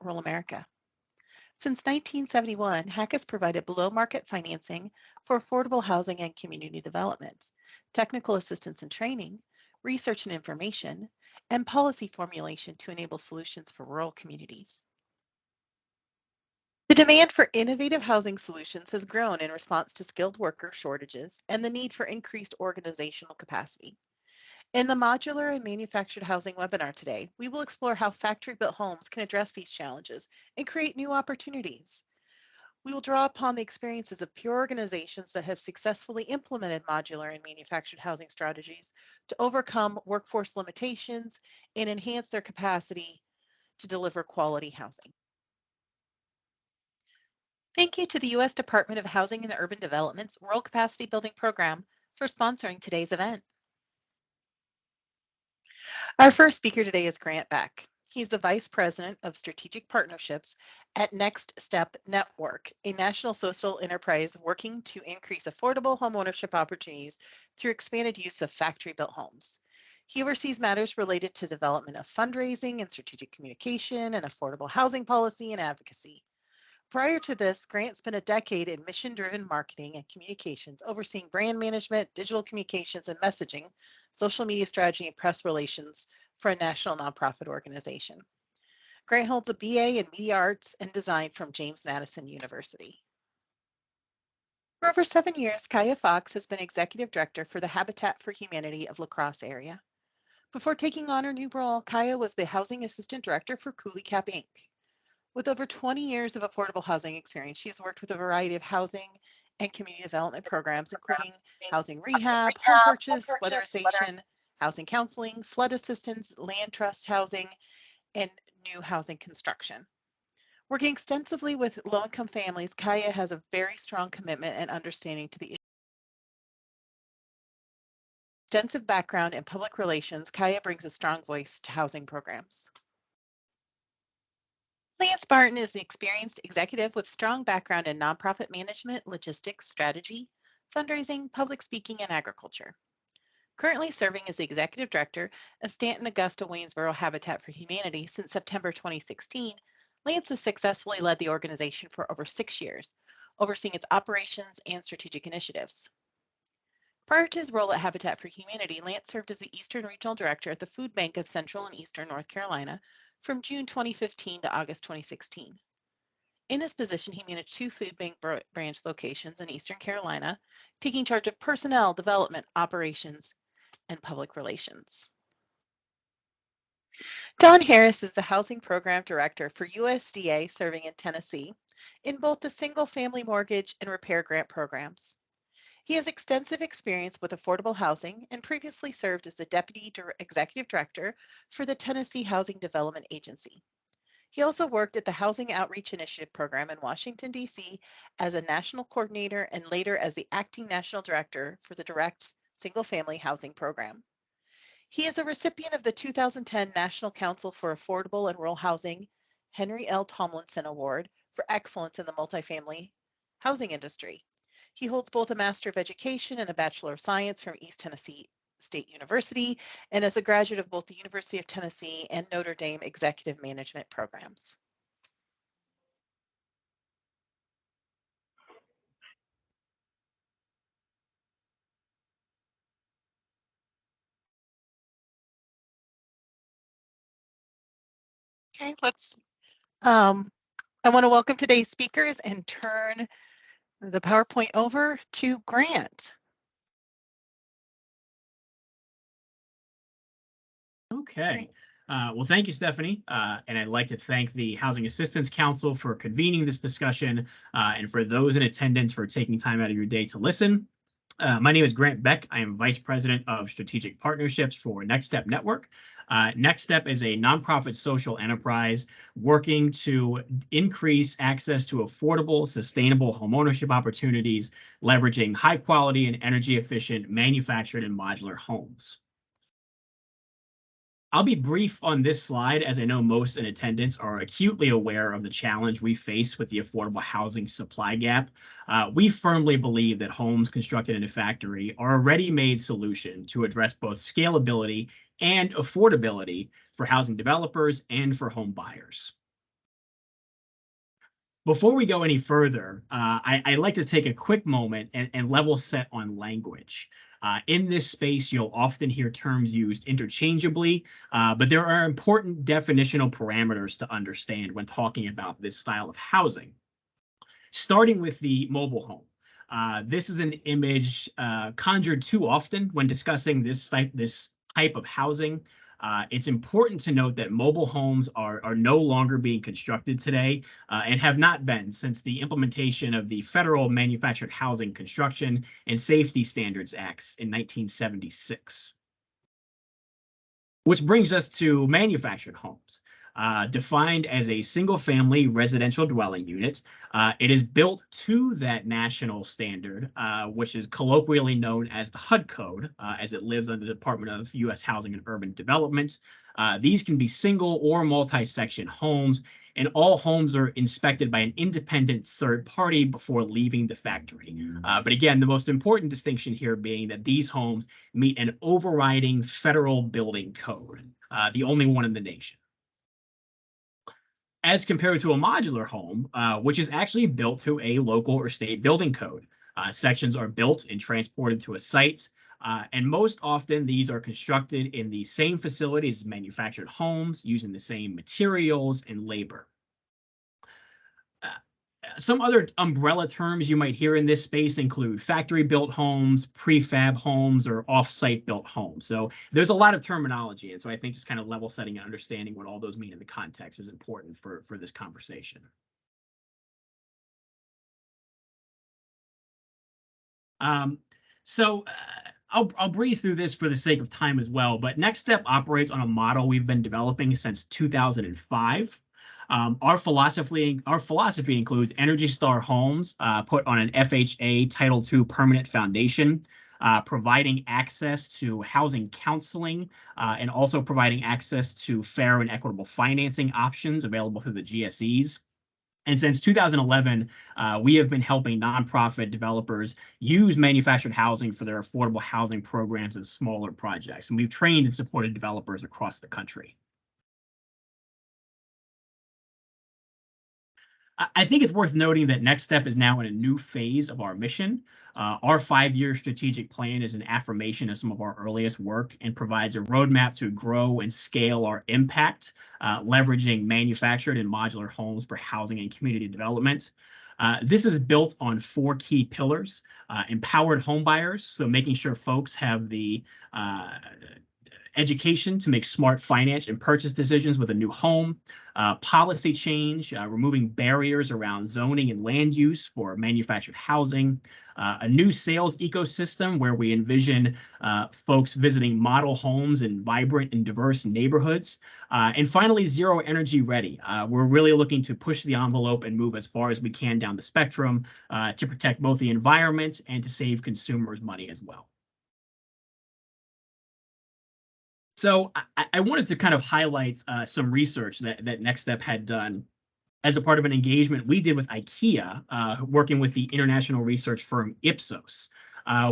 rural America. Since 1971, HAC has provided below-market financing for affordable housing and community development, technical assistance and training, research and information, and policy formulation to enable solutions for rural communities. The demand for innovative housing solutions has grown in response to skilled worker shortages and the need for increased organizational capacity. In the Modular and Manufactured Housing webinar today, we will explore how factory-built homes can address these challenges and create new opportunities. We will draw upon the experiences of peer organizations that have successfully implemented modular and manufactured housing strategies to overcome workforce limitations and enhance their capacity to deliver quality housing. Thank you to the U.S. Department of Housing and Urban Development's Rural Capacity Building Program for sponsoring today's event. Our first speaker today is Grant Beck. He's the Vice President of Strategic Partnerships at Next Step Network, a national social enterprise working to increase affordable homeownership opportunities through expanded use of factory-built homes. He oversees matters related to development of fundraising and strategic communication and affordable housing policy and advocacy. Prior to this, Grant spent a decade in mission-driven marketing and communications, overseeing brand management, digital communications and messaging, social media strategy, and press relations for a national nonprofit organization. Grant holds a BA in Media Arts and Design from James Madison University. For over 7 years, Kaya Fox has been Executive Director for the Habitat for Humanity of La Crosse area. Before taking on her new role, Kaya was the Housing Assistant Director for Coulee Cap Inc. With over 20 years of affordable housing experience, she has worked with a variety of housing and community development programs, including housing rehab, home purchase, weatherization, housing counseling, flood assistance, land trust housing, and new housing construction. Working extensively with low-income families, Kaya has a very strong commitment and understanding to the extensive background in public relations. Kaya brings a strong voice to housing programs. Lance Barton is an experienced executive with strong background in nonprofit management, logistics, strategy, fundraising, public speaking, and agriculture. Currently serving as the executive director of Stanton Augusta Waynesboro Habitat for Humanity since September 2016, Lance has successfully led the organization for over 6 years, overseeing its operations and strategic initiatives. Prior to his role at Habitat for Humanity, Lance served as the Eastern Regional Director at the Food Bank of Central and Eastern North Carolina from June 2015 to August 2016. In this position, he managed 2 food bank branch locations in Eastern Carolina, taking charge of personnel, development, operations, and public relations. Don Harris is the Housing Program Director for USDA, serving in Tennessee in both the single-family mortgage and repair grant programs. He has extensive experience with affordable housing and previously served as the Deputy Executive Director for the Tennessee Housing Development Agency. He also worked at the Housing Outreach Initiative program in Washington, D.C. as a national coordinator and later as the Acting National Director for the Direct Single Family Housing Program. He is a recipient of the 2010 National Council for Affordable and Rural Housing Henry L. Tomlinson Award for Excellence in the Multifamily Housing Industry. He holds both a Master of Education and a Bachelor of Science from East Tennessee State University, and is a graduate of both the University of Tennessee and Notre Dame Executive Management programs. Okay, I want to welcome today's speakers and turn the PowerPoint over to Grant. Okay. Well, thank you, Stephanie. And I'd like to thank the Housing Assistance Council for convening this discussion, and for those in attendance for taking time out of your day to listen. My name is Grant Beck. I am Vice President of Strategic Partnerships for Next Step Network. Next Step is a nonprofit social enterprise working to increase access to affordable, sustainable homeownership opportunities, leveraging high quality and energy efficient manufactured and modular homes. I'll be brief on this slide, as I know most in attendance are acutely aware of the challenge we face with the affordable housing supply gap. We firmly believe that homes constructed in a factory are a ready-made solution to address both scalability and affordability for housing developers and for home buyers. Before we go any further, I'd like to take a quick moment and level set on language. In this space, you'll often hear terms used interchangeably, but there are important definitional parameters to understand when talking about this style of housing. Starting with the mobile home. This is an image conjured too often when discussing this type of housing. It's important to note that mobile homes are no longer being constructed today and have not been since the implementation of the Federal Manufactured Housing Construction and Safety Standards Acts in 1976. Which brings us to manufactured homes. Defined as a single-family residential dwelling unit. It is built to that national standard, which is colloquially known as the HUD code, as it lives under the Department of U.S. Housing and Urban Development. These can be single or multi-section homes, and all homes are inspected by an independent third party before leaving the factory. But again, the most important distinction here being that these homes meet an overriding federal building code, the only one in the nation. As compared to a modular home, which is actually built to a local or state building code. Sections are built and transported to a site, and most often these are constructed in the same facility as manufactured homes, using the same materials and labor. Some other umbrella terms you might hear in this space include factory-built homes, prefab homes, or off-site built homes. So there's a lot of terminology, and so I think just kind of level setting and understanding what all those mean in the context is important for this conversation. So I'll breeze through this for the sake of time as well, but Next Step operates on a model we've been developing since 2005. Our philosophy includes Energy Star homes put on an FHA Title II permanent foundation, providing access to housing counseling, and also providing access to fair and equitable financing options available through the GSEs. And since 2011, we have been helping nonprofit developers use manufactured housing for their affordable housing programs and smaller projects. And we've trained and supported developers across the country. I think it's worth noting that Next Step is now in a new phase of our mission. Our 5-year strategic plan is an affirmation of some of our earliest work and provides a roadmap to grow and scale our impact, leveraging manufactured and modular homes for housing and community development. This is built on 4 key pillars: empowered homebuyers, so making sure folks have the education to make smart finance and purchase decisions with a new home, policy change, removing barriers around zoning and land use for manufactured housing, a new sales ecosystem where we envision folks visiting model homes in vibrant and diverse neighborhoods, and finally, zero energy ready. We're really looking to push the envelope and move as far as we can down the spectrum to protect both the environment and to save consumers money as well. So I wanted to kind of highlight some research that Next Step had done as a part of an engagement we did with IKEA, working with the international research firm Ipsos.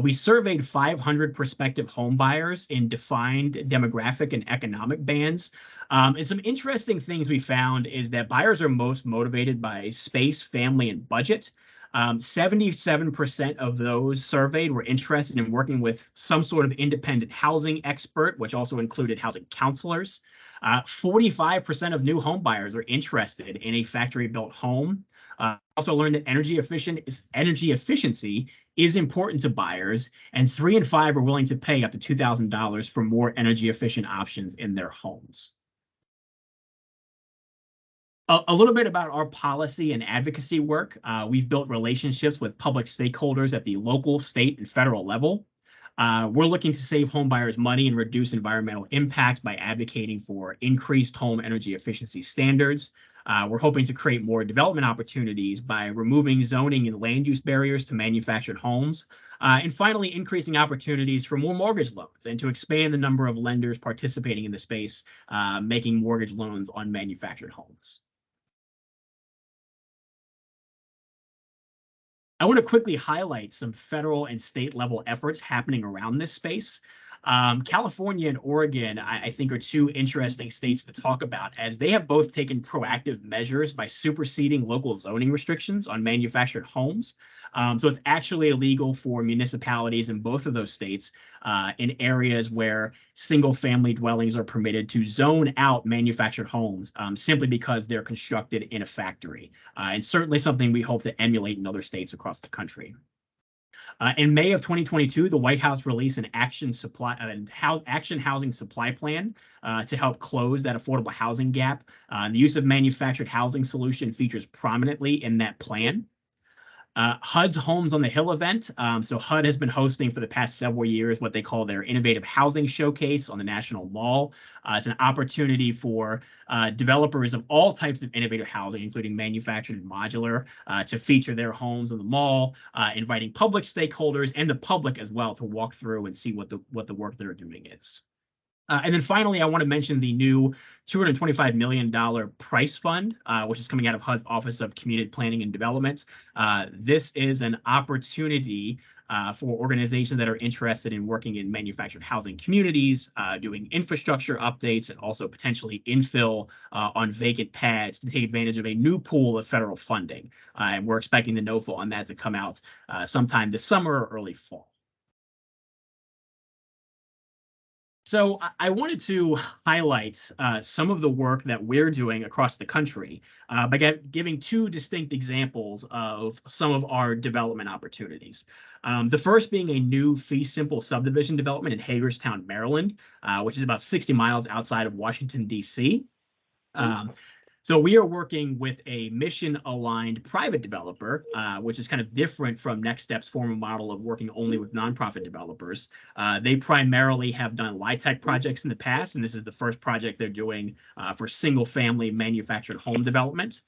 We surveyed 500 prospective home buyers in defined demographic and economic bands. And some interesting things we found is that buyers are most motivated by space, family, and budget. 77% of those surveyed were interested in working with some sort of independent housing expert, which also included housing counselors. 45% of new home buyers are interested in a factory-built home. Also learned that energy efficiency is important to buyers, and 3 in 5 are willing to pay up to $2,000 for more energy efficient options in their homes. A little bit about our policy and advocacy work. We've built relationships with public stakeholders at the local, state, and federal level. We're looking to save home buyers money and reduce environmental impact by advocating for increased home energy efficiency standards. We're hoping to create more development opportunities by removing zoning and land use barriers to manufactured homes. And finally, increasing opportunities for more mortgage loans and to expand the number of lenders participating in the space, making mortgage loans on manufactured homes. I want to quickly highlight some federal and state level efforts happening around this space. California and Oregon, I think, are two interesting states to talk about, as they have both taken proactive measures by superseding local zoning restrictions on manufactured homes. So it's actually illegal for municipalities in both of those states in areas where single-family dwellings are permitted to zone out manufactured homes simply because they're constructed in a factory. And certainly something we hope to emulate in other states across the country. In May of 2022, the White House released an action housing supply plan to help close that affordable housing gap. The use of manufactured housing solution features prominently in that plan. HUD's Homes on the Hill event. So HUD has been hosting for the past several years what they call their Innovative Housing Showcase on the National Mall. It's an opportunity for developers of all types of innovative housing, including manufactured and modular, to feature their homes on the mall, inviting public stakeholders and the public as well to walk through and see what the work they're doing is. And then finally, I want to mention the new $225 million price fund, which is coming out of HUD's Office of Community Planning and Development. This is an opportunity for organizations that are interested in working in manufactured housing communities, doing infrastructure updates, and also potentially infill on vacant pads to take advantage of a new pool of federal funding. And we're expecting the NOFA on that to come out sometime this summer or early fall. So I wanted to highlight some of the work that we're doing across the country by giving two distinct examples of some of our development opportunities. The first being a new fee simple subdivision development in Hagerstown, Maryland, which is about 60 miles outside of Washington, D.C. So we are working with a mission-aligned private developer, which is kind of different from Next Step's former model of working only with nonprofit developers. They primarily have done LIHTC projects in the past, and this is the first project they're doing for single-family manufactured home development.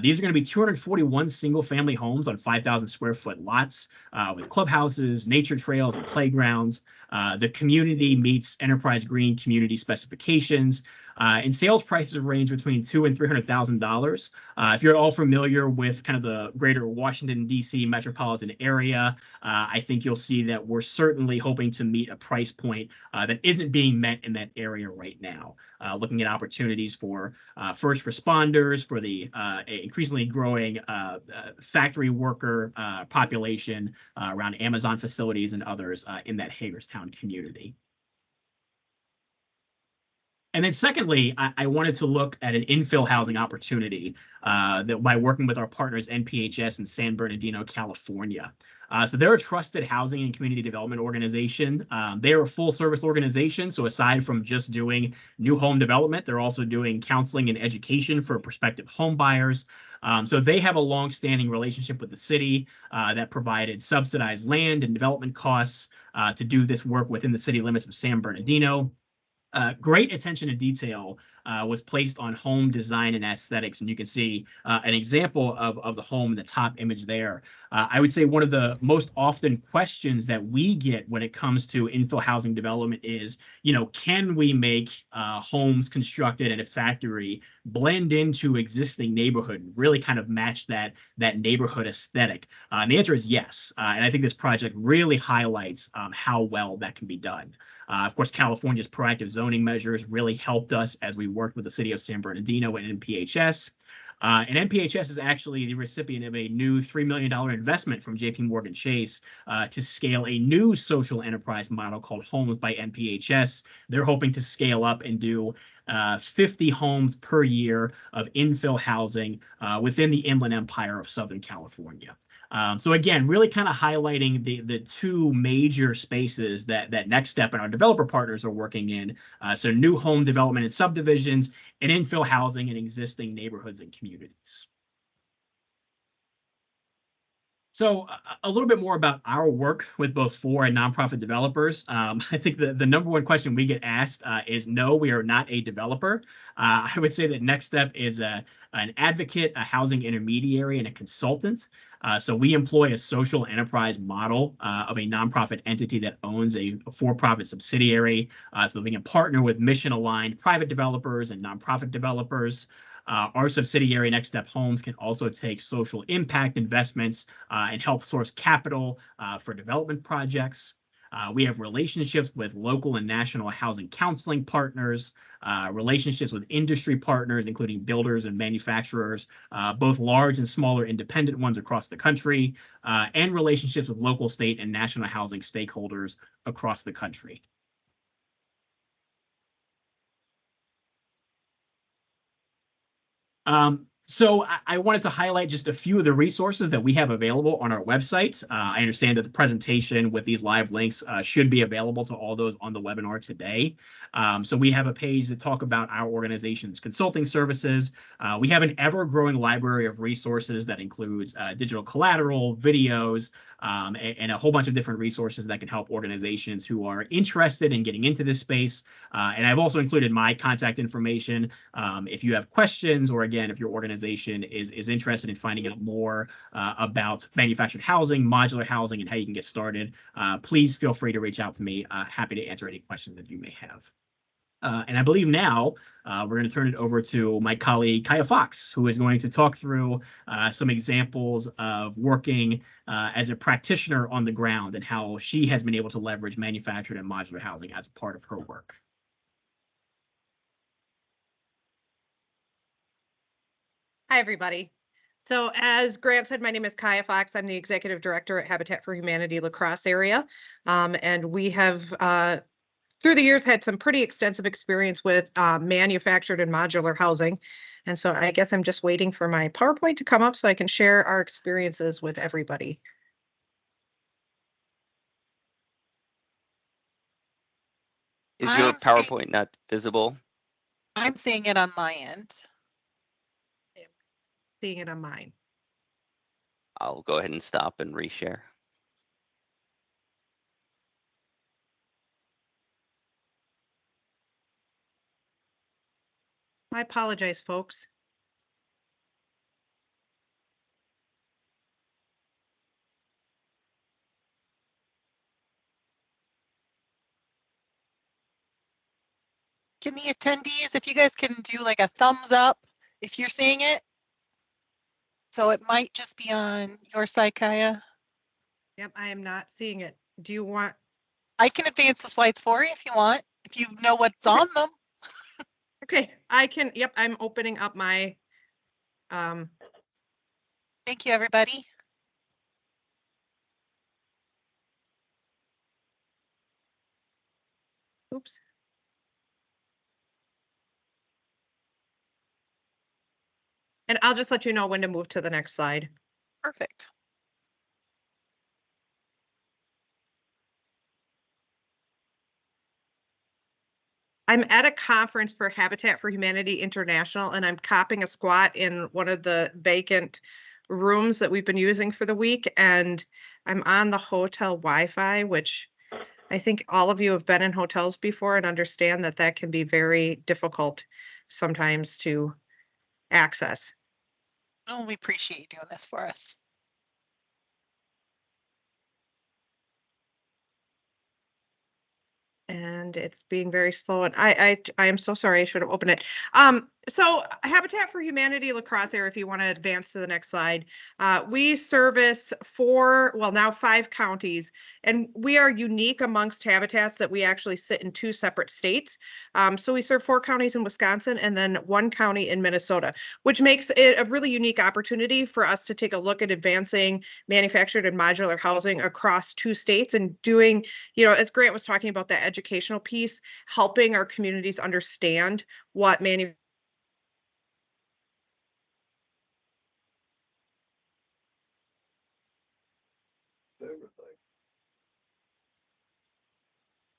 These are going to be 241 single-family homes on 5,000 square foot lots with clubhouses, nature trails, and playgrounds. The community meets Enterprise Green community specifications, and sales prices range between $200,000 and $300,000. If you're all familiar with kind of the greater Washington, D.C. metropolitan area, I think you'll see that we're certainly hoping to meet a price point that isn't being met in that area right now. Looking at opportunities for first responders, for the increasingly growing factory worker population around Amazon facilities and others in that Hagerstown community. And then secondly, I wanted to look at an infill housing opportunity that by working with our partners NPHS in San Bernardino, California. So they're a trusted housing and community development organization. They're a full service organization. So aside from just doing new home development, they're also doing counseling and education for prospective home buyers. So they have a long-standing relationship with the city that provided subsidized land and development costs to do this work within the city limits of San Bernardino. Great attention to detail was placed on home design and aesthetics, and you can see an example of the home in the top image there. I would say one of the most often questions that we get when it comes to infill housing development is, can we make homes constructed in a factory blend into existing neighborhood and really kind of match that neighborhood aesthetic? And the answer is yes, and I think this project really highlights how well that can be done. Of course, California's proactive zoning measures really helped us as we worked with the city of San Bernardino and NPHS. And NPHS is actually the recipient of a new $3 million investment from JPMorgan Chase to scale a new social enterprise model called Homes by NPHS. They're hoping to scale up and do 50 homes per year of infill housing within the Inland Empire of Southern California. So again, really kind of highlighting the two major spaces that Next Step and our developer partners are working in. So new home development and subdivisions, and infill housing in existing neighborhoods and communities. So a little bit more about our work with both for and nonprofit developers. I think the number one question we get asked is no, we are not a developer. I would say that Next Step is an advocate, a housing intermediary, and a consultant. So we employ a social enterprise model of a nonprofit entity that owns a for-profit subsidiary so that we can partner with mission-aligned private developers and nonprofit developers. Our subsidiary, Next Step Homes, can also take social impact investments and help source capital for development projects. We have relationships with local and national housing counseling partners, relationships with industry partners, including builders and manufacturers, both large and smaller independent ones across the country, and relationships with local, state, and national housing stakeholders across the country. So I wanted to highlight just a few of the resources that we have available on our website. I understand that the presentation with these live links should be available to all those on the webinar today. So we have a page that talk about our organization's consulting services. We have an ever-growing library of resources that includes digital collateral, videos, and a whole bunch of different resources that can help organizations who are interested in getting into this space. And I've also included my contact information. If you have questions, or again, if your organization is interested in finding out more about manufactured housing, modular housing, and how you can get started, please feel free to reach out to me. Happy to answer any questions that you may have. And I believe now we're going to turn it over to my colleague, Kaya Fox, who is going to talk through some examples of working as a practitioner on the ground and how she has been able to leverage manufactured and modular housing as part of her work. Hi, everybody. So as Grant said, my name is Kaya Fox. I'm the Executive Director at Habitat for Humanity La Crosse area. And we have, through the years, had some pretty extensive experience with manufactured and modular housing. And so I guess I'm just waiting for my PowerPoint to come up so I can share our experiences with everybody. Is your PowerPoint not visible? I'm seeing it on my end. Seeing it on mine. I'll go ahead and stop and reshare. I apologize, folks. Can the attendees, if you guys can do like a thumbs up if you're seeing it? So it might just be on your side, Kaya. Yep, I am not seeing it. Do you want? I can advance the slides for you if you want, if you know what's on them. Okay, I can. Yep, I'm opening up my. Thank you, everybody. Oops. And I'll just let you know when to move to the next slide. Perfect. I'm at a conference for Habitat for Humanity International, and I'm copping a squat in one of the vacant rooms that we've been using for the week. And I'm on the hotel Wi-Fi, which I think all of you have been in hotels before and understand that that can be very difficult sometimes to access. Oh, we appreciate you doing this for us. And it's being very slow. And I am so sorry. I should have opened it. So Habitat for Humanity La Crosse area, if you want to advance to the next slide, we service now 5 counties, and we are unique amongst habitats that we actually sit in 2 separate states. So we serve 4 counties in Wisconsin and then 1 county in Minnesota, which makes it a really unique opportunity for us to take a look at advancing manufactured and modular housing across 2 states and doing, as Grant was talking about, that educational piece, helping our communities understand what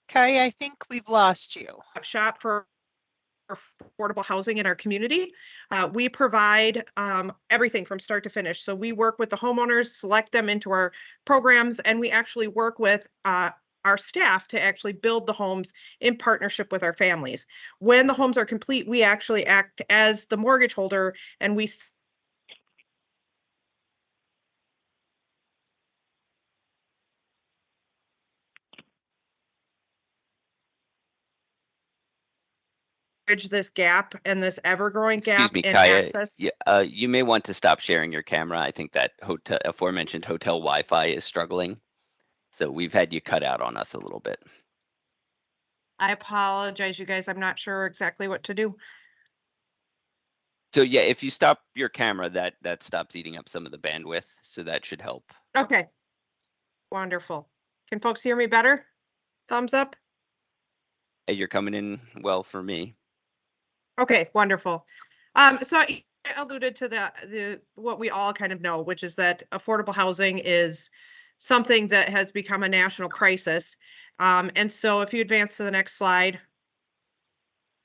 Kaya, I think we've lost you. shop for affordable housing in our community. We provide everything from start to finish. So we work with the homeowners, select them into our programs, and we actually work with our staff to actually build the homes in partnership with our families. When the homes are complete, we actually act as the mortgage holder, and we bridge this gap and this ever-growing gap Excuse me, in Kaya. access. You may want to stop sharing your camera. I think that aforementioned hotel Wi-Fi is struggling. So we've had you cut out on us a little bit. I apologize, you guys. I'm not sure exactly what to do. So yeah, if you stop your camera, that stops eating up some of the bandwidth. So that should help. Okay. Wonderful. Can folks hear me better? Thumbs up. Hey, you're coming in well for me. Okay, wonderful. So I alluded to the what we all kind of know, which is that affordable housing is something that has become a national crisis. And so if you advance to the next slide,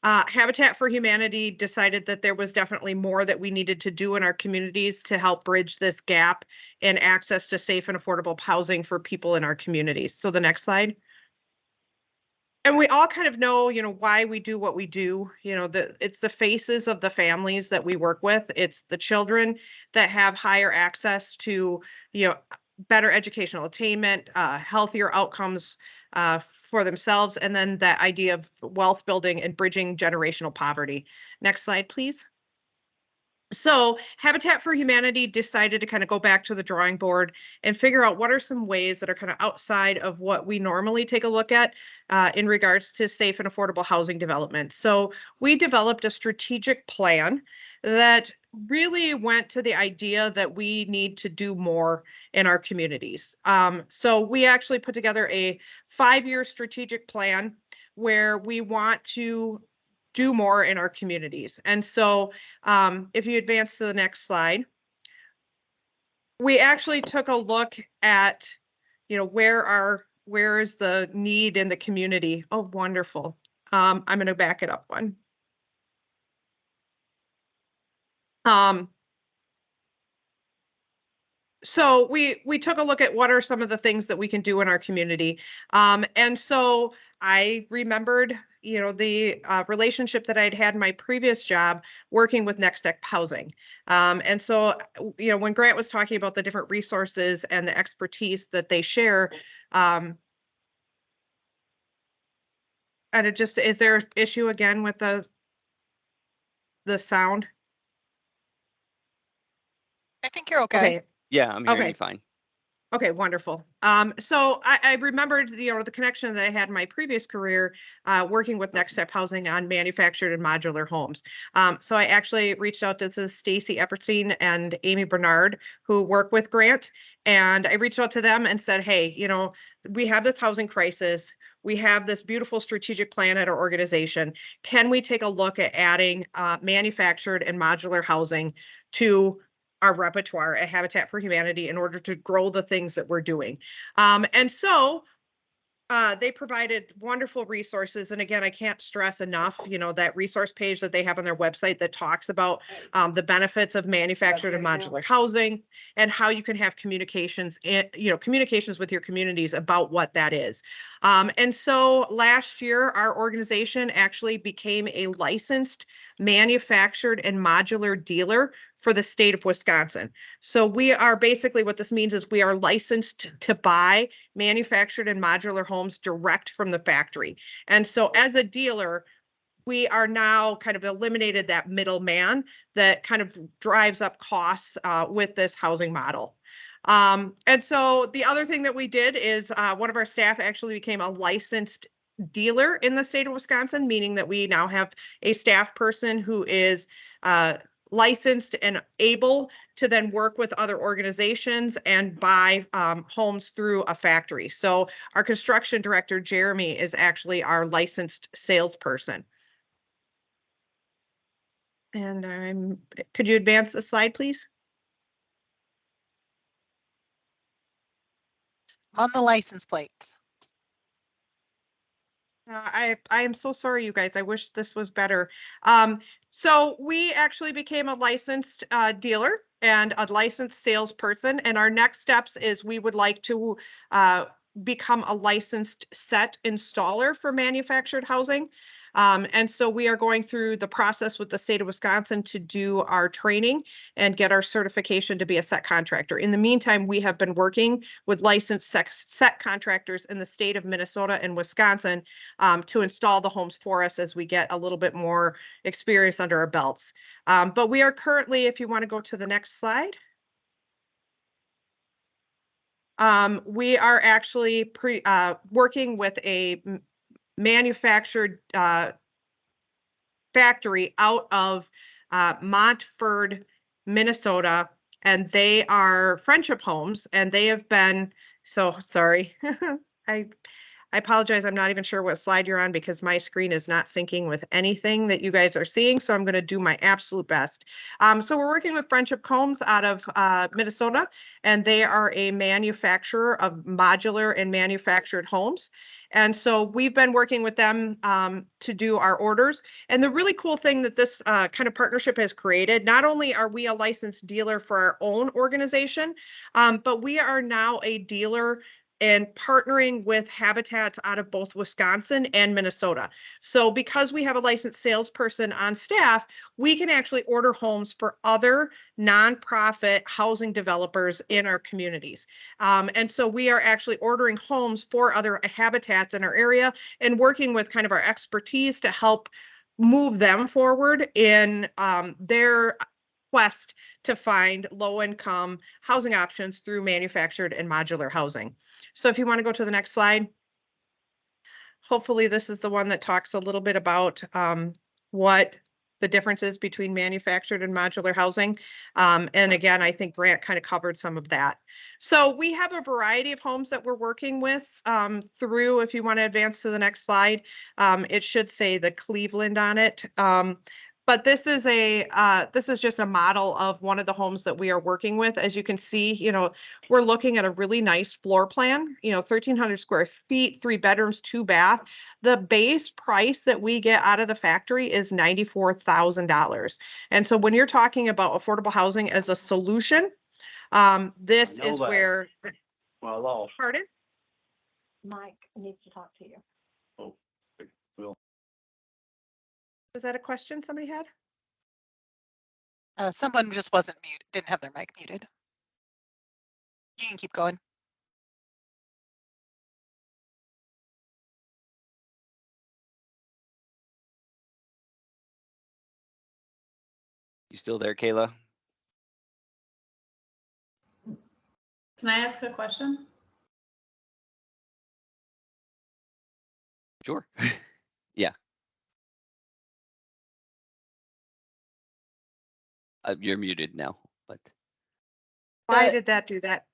Habitat for Humanity decided that there was definitely more that we needed to do in our communities to help bridge this gap in access to safe and affordable housing for people in our communities. So the next slide. And we all kind of know, why we do what we do. It's the faces of the families that we work with. It's the children that have higher access to, better educational attainment, healthier outcomes for themselves, and then that idea of wealth building and bridging generational poverty. Next slide, please. So Habitat for Humanity decided to kind of go back to the drawing board and figure out what are some ways that are kind of outside of what we normally take a look at in regards to safe and affordable housing development. So we developed a strategic plan that really went to the idea that we need to do more in our communities. So we actually put together a 5-year strategic plan where we want to do more in our communities. And so if you advance to the next slide, we actually took a look at, where is the need in the community? Oh, wonderful. I'm going to back it up one. So we took a look at what are some of the things that we can do in our community. And so I remembered, the relationship that I'd had in my previous job working with Next Step Housing. And so, when Grant was talking about the different resources and the expertise that they share, and it just, is there an issue again with the sound? I think you're okay. Okay. Yeah, I'm hearing Okay. you fine. Okay, wonderful. So I remembered, the connection that I had in my previous career, working with Next Step Housing on manufactured and modular homes. So I actually reached out to Stacy Epperstein and Amy Bernard, who work with Grant, and I reached out to them and said, hey, we have this housing crisis. We have this beautiful strategic plan at our organization. Can we take a look at adding manufactured and modular housing to our repertoire at Habitat for Humanity in order to grow the things that we're doing? And so they provided wonderful resources. And again, I can't stress enough, that resource page that they have on their website that talks about the benefits of manufactured and modular housing and how you can have communications with your communities about what that is. And so last year, our organization actually became a licensed manufactured and modular dealer for the state of Wisconsin. So we are basically, what this means is we are licensed to buy manufactured and modular homes direct from the factory. And so as a dealer, we are now kind of eliminated that middleman that kind of drives up costs with this housing model. And so the other thing that we did is one of our staff actually became a licensed dealer in the state of Wisconsin, meaning that we now have a staff person who is licensed and able to then work with other organizations and buy homes through a factory. So our construction director, Jeremy, is actually our licensed salesperson. And could you advance the slide, please? On the license plate. I am so sorry, you guys. I wish this was better. So we actually became a licensed dealer and a licensed salesperson. And our next steps is we would like to become a licensed set installer for manufactured housing. And so we are going through the process with the state of Wisconsin to do our training and get our certification to be a set contractor. In the meantime, we have been working with licensed set contractors in the state of Minnesota and Wisconsin to install the homes for us as we get a little bit more experience under our belts. But we are currently, if you want to go to the next slide. We are actually working with a manufactured factory out of Montford, Minnesota, and they are Friendship Homes, and they have been, so sorry. I apologize. I'm not even sure what slide you're on because my screen is not syncing with anything that you guys are seeing. So I'm going to do my absolute best. So we're working with Friendship Homes out of Minnesota, and they are a manufacturer of modular and manufactured homes. And so we've been working with them to do our orders. And the really cool thing that this kind of partnership has created, not only are we a licensed dealer for our own organization, but we are now a dealer and partnering with habitats out of both Wisconsin and Minnesota. So because we have a licensed salesperson on staff, we can actually order homes for other nonprofit housing developers in our communities. And so we are actually ordering homes for other habitats in our area and working with kind of our expertise to help move them forward in their quest to find low-income housing options through manufactured and modular housing. So if you want to go to the next slide. Hopefully this is the one that talks a little bit about what the differences between manufactured and modular housing. And again, I think Grant kind of covered some of that. So we have a variety of homes that we're working with through, if you want to advance to the next slide, it should say the Cleveland on it. But this is just a model of one of the homes that we are working with. As you can see, you know, we're looking at a really nice floor plan, you know, 1,300 square feet, 3 bedrooms, 2 bath. The base price that we get out of the factory is $94,000. And so when you're talking about affordable housing as a solution, this is that. where, Well, pardon? Mike needs to talk to you. oh, well, Was that a question somebody had? Someone just wasn't muted, didn't have their mic muted. You can keep going. You still there, Kayla? Can I ask a question? Sure. Yeah. You're muted now, but Why did that do that?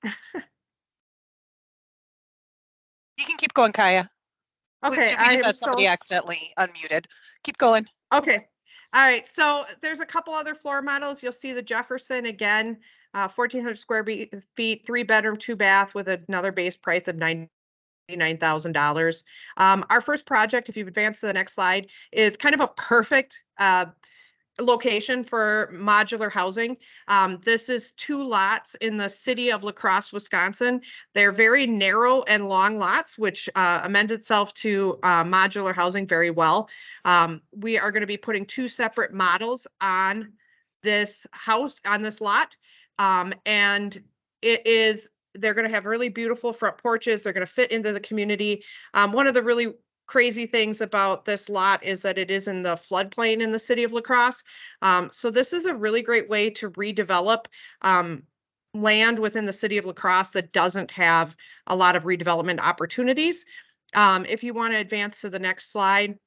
You can keep going, Kaya. Okay, We I just am had somebody so accidentally unmuted. Keep going. Okay. All right. So there's a couple other floor models. You'll see the Jefferson again, 1,400 square feet, 3 bedroom, 2 bath with another base price of $99,000. Our first project, if you've advanced to the next slide, is kind of a perfect location for modular housing. This is 2 lots in the city of La Crosse, Wisconsin. They're very narrow and long lots, which amend itself to modular housing very well. We are going to be putting 2 separate models on this house, on this lot. And they're going to have really beautiful front porches. They're going to fit into the community. One of the really crazy things about this lot is that it is in the floodplain in the city of La Crosse. So this is a really great way to redevelop land within the city of La Crosse that doesn't have a lot of redevelopment opportunities. If you want to advance to the next slide.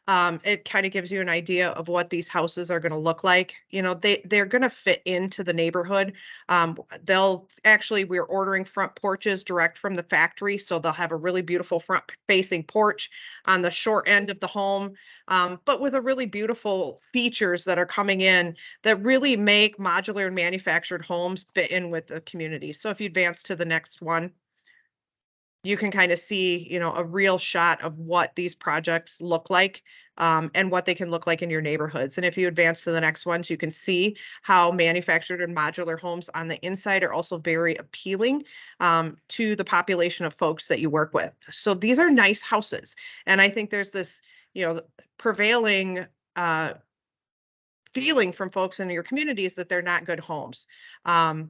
It kind of gives you an idea of what these houses are going to look like. You know, they're going to fit into the neighborhood. We're ordering front porches direct from the factory, so they'll have a really beautiful front facing porch on the short end of the home, but with a really beautiful features that are coming in that really make modular and manufactured homes fit in with the community. So if you advance to the next one. You can kind of see, you know, a real shot of what these projects look like and what they can look like in your neighborhoods. And if you advance to the next ones, you can see how manufactured and modular homes on the inside are also very appealing to the population of folks that you work with. So these are nice houses. And I think there's this, you know, prevailing feeling from folks in your communities that they're not good homes. And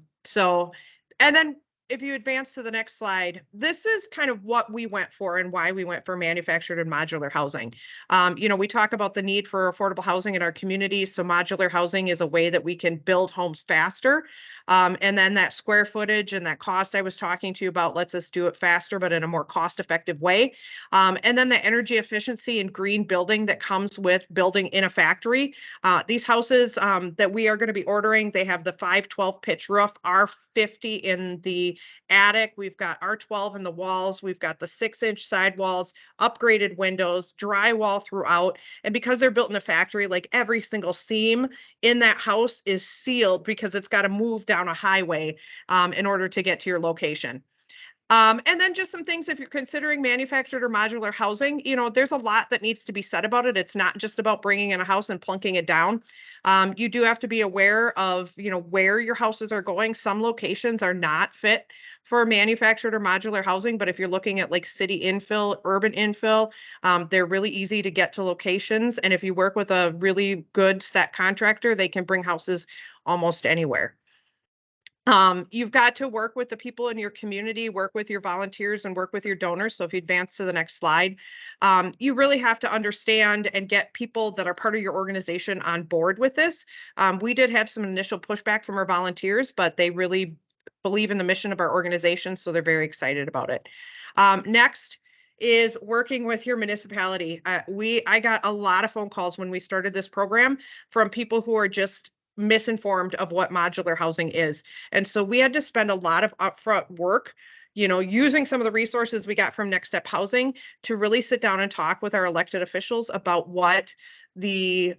then if you advance to the next slide, this is kind of what we went for and why we went for manufactured and modular housing. You know, we talk about the need for affordable housing in our communities. So modular housing is a way that we can build homes faster. And then that square footage and that cost I was talking to you about lets us do it faster, but in a more cost-effective way. And then the energy efficiency and green building that comes with building in a factory. These houses that we are going to be ordering, they have the 512 pitch roof, R50 in the attic. We've got R12 in the walls. We've got the 6-inch sidewalls, upgraded windows, drywall throughout. And because they're built in a factory, like every single seam in that house is sealed because it's got to move down a highway in order to get to your location. And then just some things, if you're considering manufactured or modular housing, you know, there's a lot that needs to be said about it. It's not just about bringing in a house and plunking it down. You do have to be aware of, you know, where your houses are going. Some locations are not fit for manufactured or modular housing, but if you're looking at like city infill, urban infill, they're really easy to get to locations. And if you work with a really good set contractor, they can bring houses almost anywhere. You've got to work with the people in your community, work with your volunteers, and work with your donors. So if you advance to the next slide, you really have to understand and get people that are part of your organization on board with this. We did have some initial pushback from our volunteers, but they really believe in the mission of our organization, so they're very excited about it. Next is working with your municipality. I got a lot of phone calls when we started this program from people who are just misinformed of what modular housing is. And so we had to spend a lot of upfront work, you know, using some of the resources we got from Next Step Housing to really sit down and talk with our elected officials about what the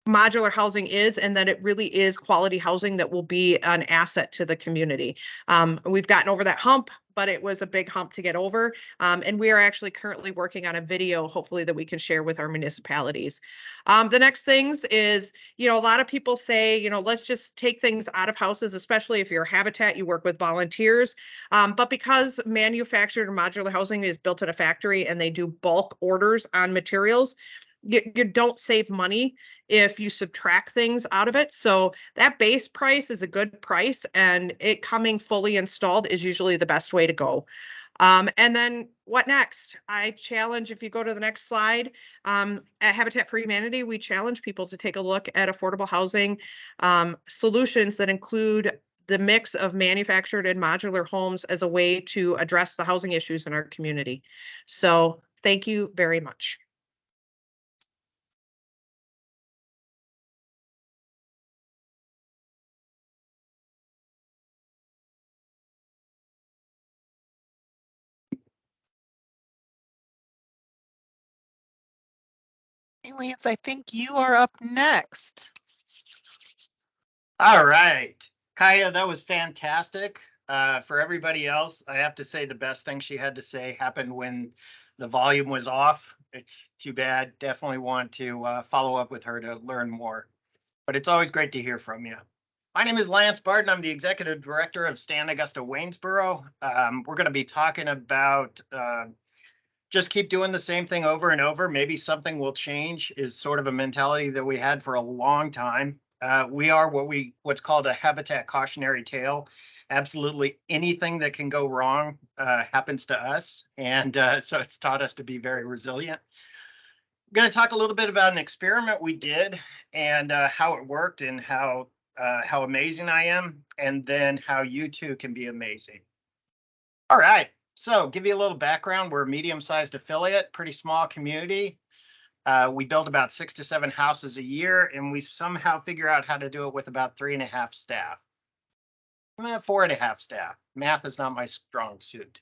modular housing is, and that it really is quality housing that will be an asset to the community. We've gotten over that hump, but it was a big hump to get over. And we are actually currently working on a video, hopefully, that we can share with our municipalities. The next things is, you know, a lot of people say, you know, let's just take things out of houses, especially if you're a Habitat, you work with volunteers. But because manufactured and modular housing is built at a factory and they do bulk orders on materials, you don't save money if you subtract things out of it. So that base price is a good price, and it coming fully installed is usually the best way to go. And then what next? I challenge, if you go to the next slide, at Habitat for Humanity, we challenge people to take a look at affordable housing solutions that include the mix of manufactured and modular homes as a way to address the housing issues in our community. So thank you very much. Hey, Lance, I think you are up next. All right, Kaya, that was fantastic. For everybody else, I have to say the best thing she had to say happened when the volume was off. It's too bad. Definitely want to follow up with her to learn more. But it's always great to hear from you. My name is Lance Barton. I'm the Executive Director of Stan Augusta Waynesboro. We're going to be talking about just keep doing the same thing over and over. Maybe something will change is sort of a mentality that we had for a long time. We are what's called a habitat cautionary tale. Absolutely anything that can go wrong happens to us. And so it's taught us to be very resilient. I'm going to talk a little bit about an experiment we did and how it worked and how amazing I am, and then how you too can be amazing. All right. So give you a little background. We're a medium-sized affiliate, pretty small community. We build about 6 to 7 houses a year, and we somehow figure out how to do it with about 3.5 staff. 4.5 staff. Math is not my strong suit.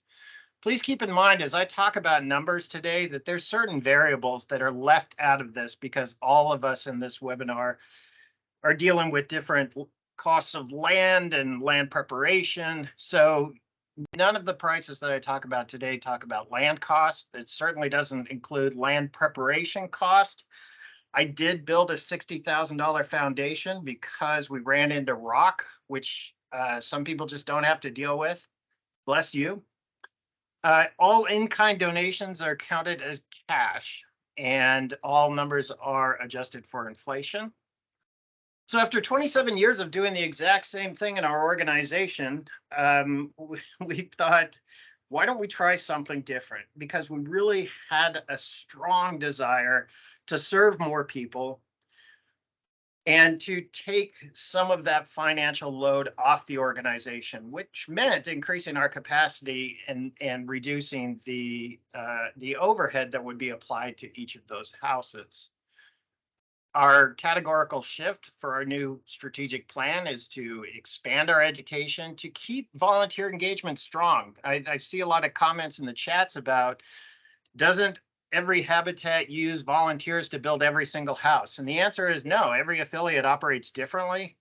Please keep in mind, as I talk about numbers today, that there's certain variables that are left out of this because all of us in this webinar are dealing with different costs of land and land preparation. So none of the prices that I talk about today talk about land cost. It certainly doesn't include land preparation cost. I did build a $60,000 foundation because we ran into rock, which some people just don't have to deal with. Bless you. All in-kind donations are counted as cash, and all numbers are adjusted for inflation. So after 27 years of doing the exact same thing in our organization, we thought, why don't we try something different? Because we really had a strong desire to serve more people and to take some of that financial load off the organization, which meant increasing our capacity and reducing the overhead that would be applied to each of those houses. Our categorical shift for our new strategic plan is to expand our education to keep volunteer engagement strong. I see a lot of comments in the chats about, doesn't every habitat use volunteers to build every single house? And the answer is no. Every affiliate operates differently,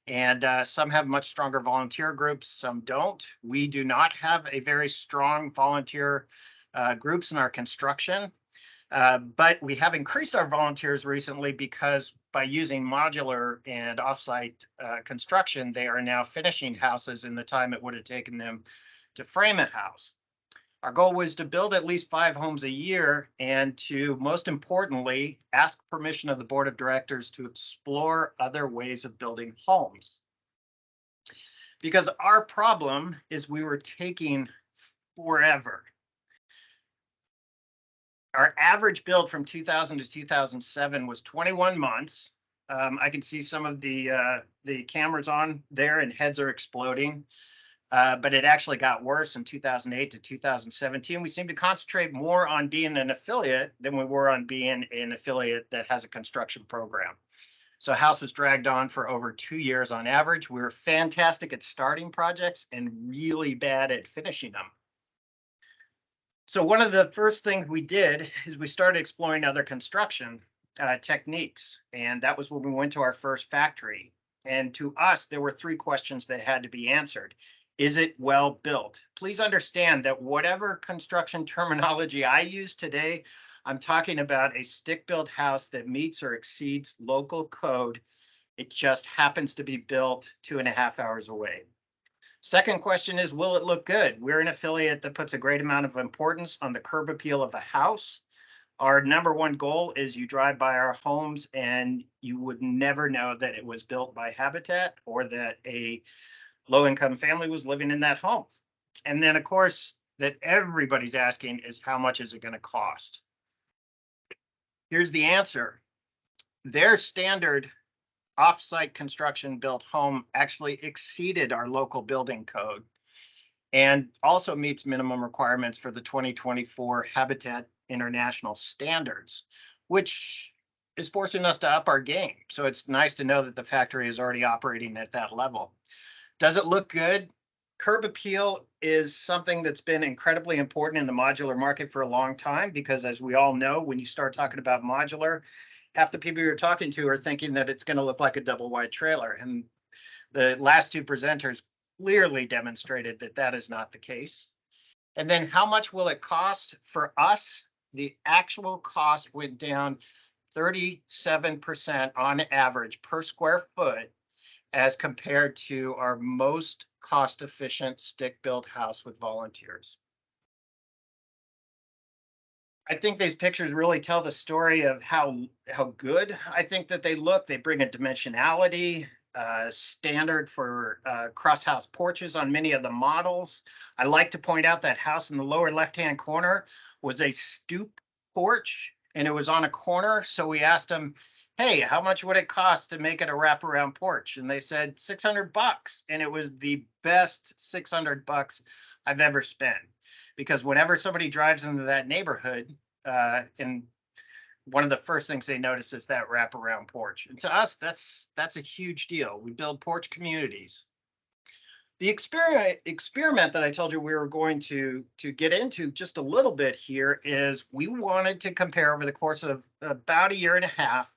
and some have much stronger volunteer groups, some don't. We do not have a very strong volunteer groups in our construction. But we have increased our volunteers recently because by using modular and offsite construction, they are now finishing houses in the time it would have taken them to frame a house. Our goal was to build at least 5 homes a year and to, most importantly, ask permission of the board of directors to explore other ways of building homes. Because our problem is we were taking forever. Our average build from 2000 to 2007 was 21 months. I can see some of the cameras on there and heads are exploding, but it actually got worse in 2008 to 2017. We seem to concentrate more on being an affiliate than we were on being an affiliate that has a construction program. So house was dragged on for over 2 years on average. We were fantastic at starting projects and really bad at finishing them. So one of the first things we did is we started exploring other construction techniques. And that was when we went to our first factory. And to us, there were 3 questions that had to be answered. Is it well built? Please understand that whatever construction terminology I use today, I'm talking about a stick-built house that meets or exceeds local code. It just happens to be built 2.5 hours away. Second question is, will it look good? We're an affiliate that puts a great amount of importance on the curb appeal of the house. Our number 1 goal is you drive by our homes and you would never know that it was built by Habitat or that a low-income family was living in that home. And then, of course, that everybody's asking is, how much is it going to cost? Here's the answer. Their standard off-site construction built home actually exceeded our local building code and also meets minimum requirements for the 2024 Habitat International standards, which is forcing us to up our game. So it's nice to know that the factory is already operating at that level. Does it look good? Curb appeal is something that's been incredibly important in the modular market for a long time, because as we all know, when you start talking about modular, half the people you're talking to are thinking that it's going to look like a double wide trailer. And the last 2 presenters clearly demonstrated that that is not the case. And then how much will it cost? For us, the actual cost went down 37% on average per square foot as compared to our most cost-efficient stick-built house with volunteers. I think these pictures really tell the story of how good I think that they look. They bring a dimensionality, standard for cross-house porches on many of the models. I like to point out that house in the lower left-hand corner was a stoop porch, and it was on a corner. So we asked them, hey, how much would it cost to make it a wraparound porch? And they said $600. And it was the best $600 I've ever spent. Because whenever somebody drives into that neighborhood, and one of the first things they notice is that wraparound porch. And to us, that's a huge deal. We build porch communities. The experiment that I told you we were going to get into just a little bit here is we wanted to compare over the course of about 1.5 years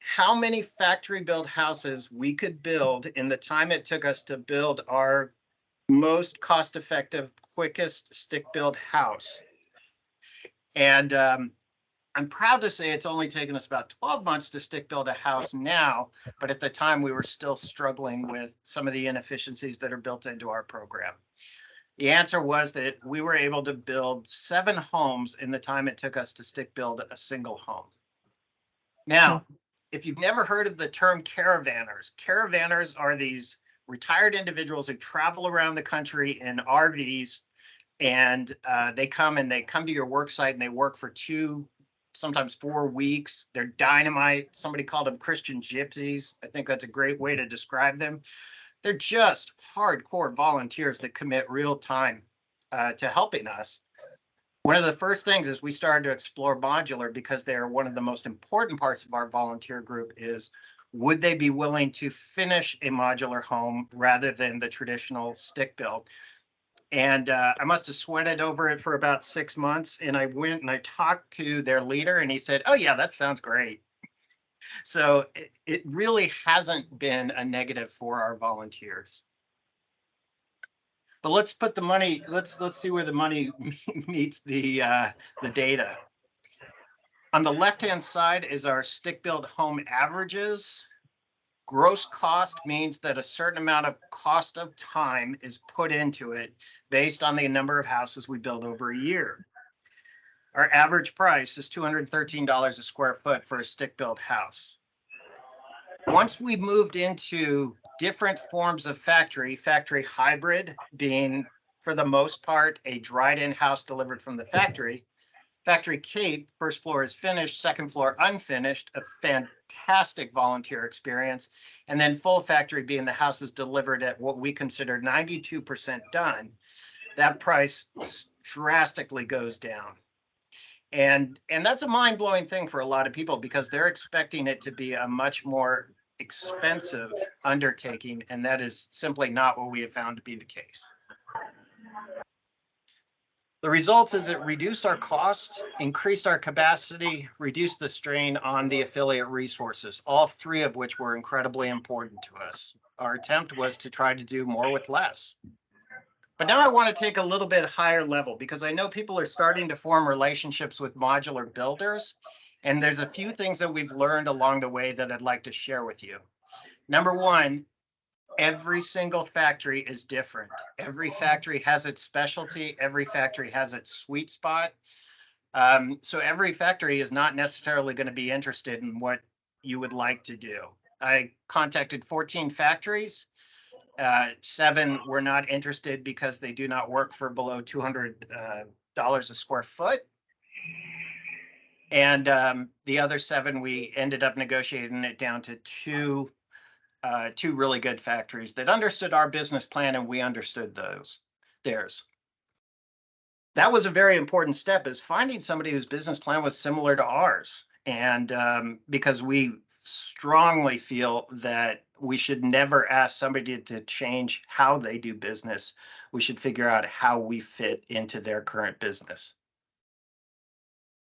how many factory built houses we could build in the time it took us to build our most cost-effective, quickest stick-built house. And I'm proud to say it's only taken us about 12 months to stick-build a house now, but at the time we were still struggling with some of the inefficiencies that are built into our program. The answer was that we were able to build 7 homes in the time it took us to stick-build a single home. Now, if you've never heard of the term caravanners are these retired individuals who travel around the country in RVs, and they come to your work site and they work for 2, sometimes 4 weeks. They're dynamite. Somebody called them Christian gypsies. I think that's a great way to describe them. They're just hardcore volunteers that commit real time to helping us. One of the first things is we started to explore modular because they are one of the most important parts of our volunteer group is, would they be willing to finish a modular home rather than the traditional stick build? And I must have sweated over it for about 6 months. And I went and I talked to their leader and he said, oh yeah, that sounds great. So it really hasn't been a negative for our volunteers. But let's put the money, let's see where the money meets the data. On the left-hand side is our stick-built home averages. Gross cost means that a certain amount of cost of time is put into it based on the number of houses we build over a year. Our average price is $213 a square foot for a stick-built house. Once we moved into different forms of factory hybrid being, for the most part, a dried-in house delivered from the factory. Factory Cape, first floor is finished, second floor unfinished, a fantastic volunteer experience. And then full factory being the house is delivered at what we consider 92% done. That price drastically goes down. And that's a mind-blowing thing for a lot of people because they're expecting it to be a much more expensive undertaking, and that is simply not what we have found to be the case. The results is it reduced our cost, increased our capacity, reduced the strain on the affiliate resources, all 3 of which were incredibly important to us. Our attempt was to try to do more with less. But now I want to take a little bit higher level because I know people are starting to form relationships with modular builders. And there's a few things that we've learned along the way that I'd like to share with you. Number 1, every single factory is different. Every factory has its specialty. Every factory has its sweet spot. So every factory is not necessarily going to be interested in what you would like to do. I contacted 14 factories. 7 were not interested because they do not work for below $200 a square foot. And the other 7, we ended up negotiating it down to 2 really good factories that understood our business plan and we understood theirs. That was a very important step, is finding somebody whose business plan was similar to ours. And because we strongly feel that we should never ask somebody to change how they do business. We should figure out how we fit into their current business.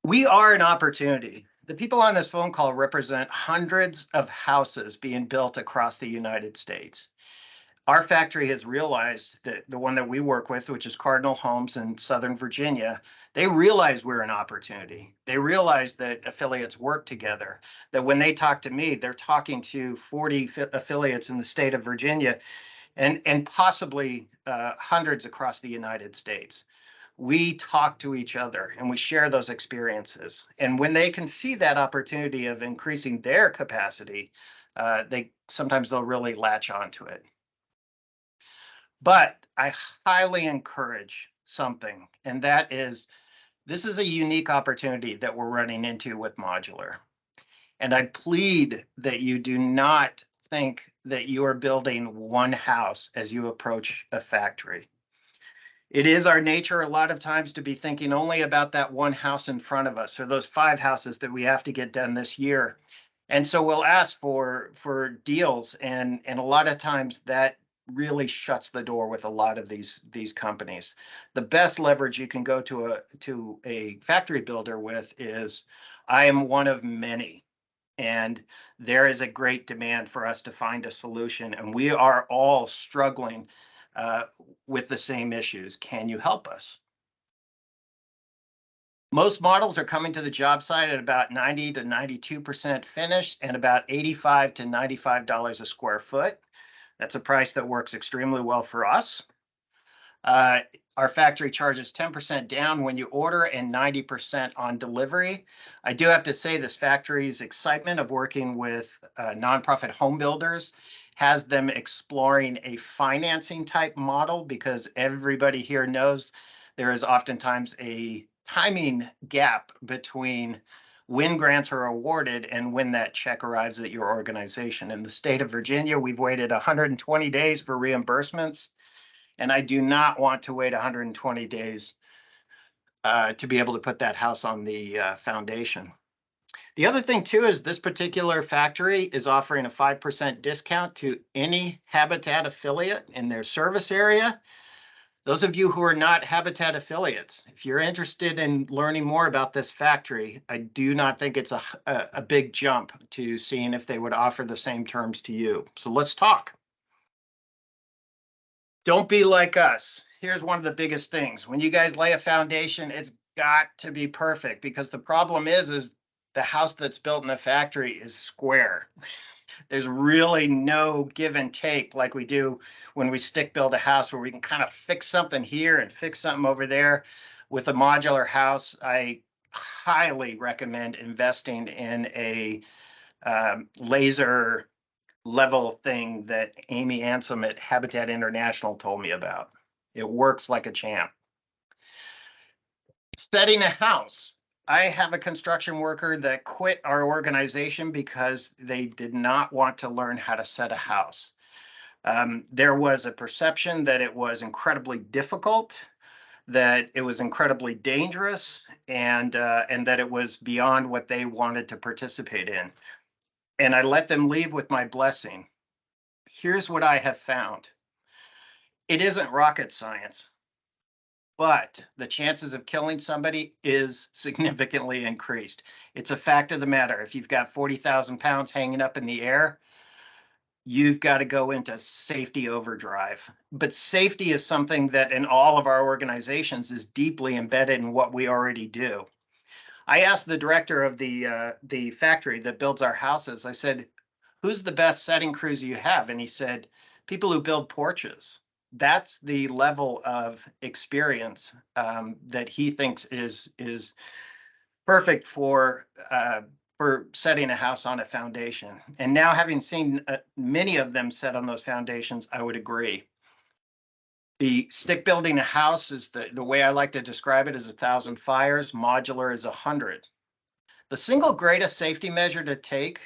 We are an opportunity. The people on this phone call represent hundreds of houses being built across the United States. Our factory has realized that the one that we work with, which is Cardinal Homes in Southern Virginia, they realize we're an opportunity. They realize that affiliates work together, that when they talk to me, they're talking to 40 affiliates in the state of Virginia and possibly hundreds across the United States. We talk to each other and we share those experiences. And when they can see that opportunity of increasing their capacity, they'll really latch onto it. But I highly encourage something, and that is, this is a unique opportunity that we're running into with modular. And I plead that you do not think that you are building one house as you approach a factory. It is our nature a lot of times to be thinking only about that one house in front of us, or those 5 houses that we have to get done this year. And so we'll ask for deals, and a lot of times that really shuts the door with a lot of these companies. The best leverage you can go to a factory builder with is, I am one of many, and there is a great demand for us to find a solution, and we are all struggling with the same issues. Can you help us? Most models are coming to the job site at about 90 to 92% finished and about $85 to $95 a square foot. That's a price that works extremely well for us. our factory charges 10% down when you order and 90% on delivery. I do have to say this factory's excitement of working with nonprofit home builders has them exploring a financing type model, because everybody here knows there is oftentimes a timing gap between when grants are awarded and when that check arrives at your organization. In the state of Virginia, we've waited 120 days for reimbursements, and I do not want to wait 120 days to be able to put that house on the foundation. The other thing too is this particular factory is offering a 5% discount to any Habitat affiliate in their service area. Those of you who are not Habitat affiliates, if you're interested in learning more about this factory, I do not think it's a big jump to seeing if they would offer the same terms to you. So let's talk. Don't be like us. Here's one of the biggest things. When you guys lay a foundation, it's got to be perfect, because the problem is the house that's built in the factory is square. There's really no give and take like we do when we stick build a house, where we can kind of fix something here and fix something over there. With a modular house, I highly recommend investing in a laser level thing that Amy Ansom at Habitat International told me about. It works like a champ. Setting a house. I have a construction worker that quit our organization because they did not want to learn how to set a house. There was a perception that it was incredibly difficult, that it was incredibly dangerous, and that it was beyond what they wanted to participate in. And I let them leave with my blessing. Here's what I have found. It isn't rocket science, but the chances of killing somebody is significantly increased. It's a fact of the matter. If you've got 40,000 pounds hanging up in the air, you've got to go into safety overdrive. But safety is something that in all of our organizations is deeply embedded in what we already do. I asked the director of the factory that builds our houses, I said, who's the best setting crews you have? And he said, people who build porches. That's the level of experience that he thinks is perfect for setting a house on a foundation. And now, having seen many of them set on those foundations, I would agree. The stick building a house is the way I like to describe it is 1,000 fires. Modular is 100. The single greatest safety measure to take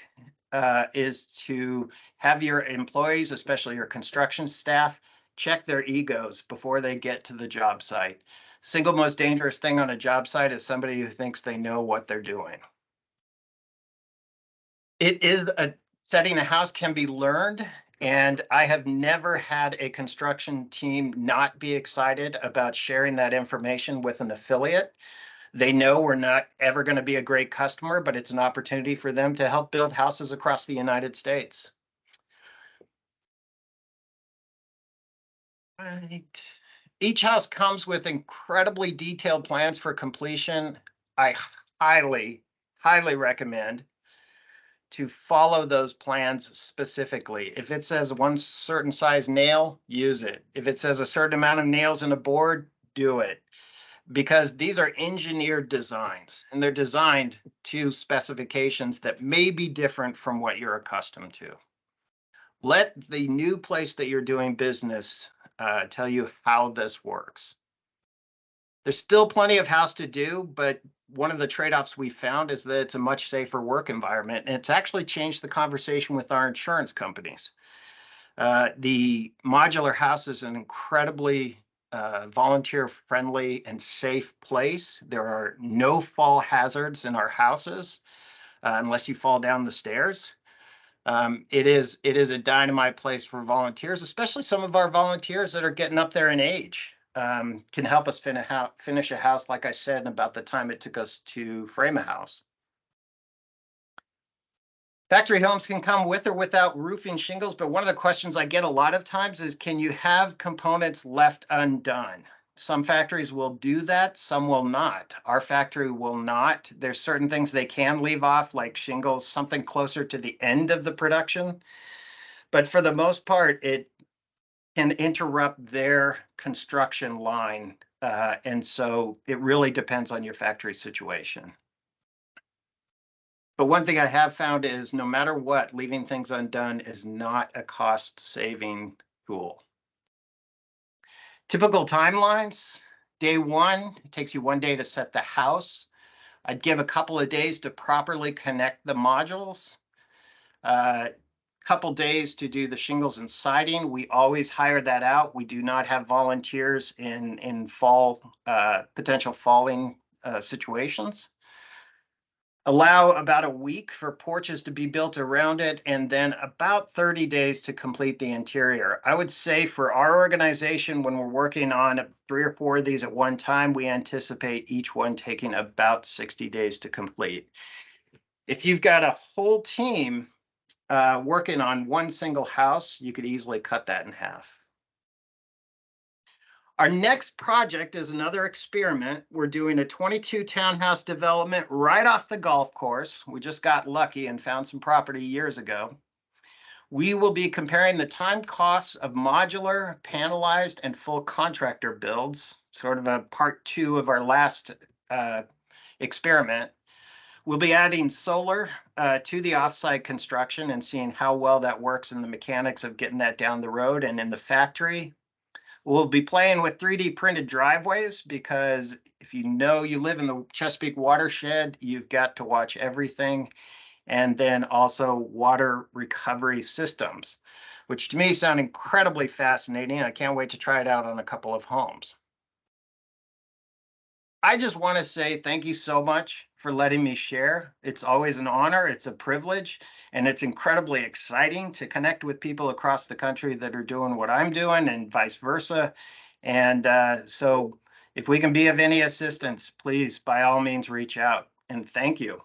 is to have your employees, especially your construction staff, check their egos before they get to the job site. Single most dangerous thing on a job site is somebody who thinks they know what they're doing. Setting a house can be learned, and I have never had a construction team not be excited about sharing that information with an affiliate. They know we're not ever going to be a great customer, but it's an opportunity for them to help build houses across the United States. Right. Each house comes with incredibly detailed plans for completion. I highly, highly recommend to follow those plans specifically. If it says one certain size nail, use it. If it says a certain amount of nails in a board, do it. Because these are engineered designs, and they're designed to specifications that may be different from what you're accustomed to. Let the new place that you're doing business tell you how this works. There's still plenty of house to do, but one of the trade-offs we found is that it's a much safer work environment, and it's actually changed the conversation with our insurance companies. The modular house is an incredibly volunteer-friendly and safe place. There are no fall hazards in our houses unless you fall down the stairs. It is a dynamite place for volunteers, especially some of our volunteers that are getting up there in age. Can help us finish a house, like I said, in about the time it took us to frame a house. Factory homes can come with or without roofing shingles, but one of the questions I get a lot of times is, can you have components left undone? Some factories will do that, some will not. Our factory will not. There's certain things they can leave off, like shingles, something closer to the end of the production. But for the most part, it can interrupt their construction line. And so it really depends on your factory situation. But one thing I have found is no matter what, leaving things undone is not a cost-saving tool. Typical timelines, day one, it takes you 1 day to set the house. I'd give a couple of days to properly connect the modules. Couple days to do the shingles and siding. We always hire that out. We do not have volunteers in fall, potential falling situations. Allow about a week for porches to be built around it, and then about 30 days to complete the interior. I would say for our organization, when we're working on 3 or 4 of these at one time, we anticipate each one taking about 60 days to complete. If you've got a whole team working on one single house, you could easily cut that in half. Our next project is another experiment. We're doing a 22 townhouse development right off the golf course. We just got lucky and found some property years ago. We will be comparing the time costs of modular, panelized, and full contractor builds, sort of a part 2 of our last experiment. We'll be adding solar to the offsite construction and seeing how well that works in the mechanics of getting that down the road and in the factory. We'll be playing with 3D printed driveways because if you know you live in the Chesapeake watershed, you've got to watch everything. And then also water recovery systems, which to me sound incredibly fascinating. I can't wait to try it out on a couple of homes. I just want to say thank you so much for letting me share. It's always an honor, it's a privilege, and it's incredibly exciting to connect with people across the country that are doing what I'm doing and vice versa. And so if we can be of any assistance, please, by all means, reach out. And thank you.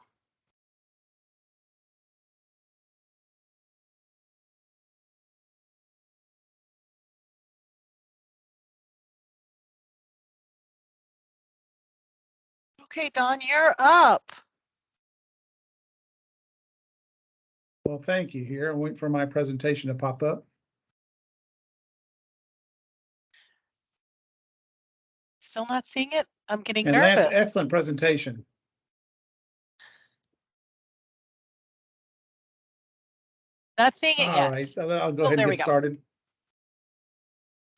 Okay, Don, you're up. Well, thank you here. I'm waiting for my presentation to pop up. Still not seeing it. I'm getting And nervous. Lance, excellent presentation. Not seeing it All yet. right, I'll go Oh, ahead there and we get go. started.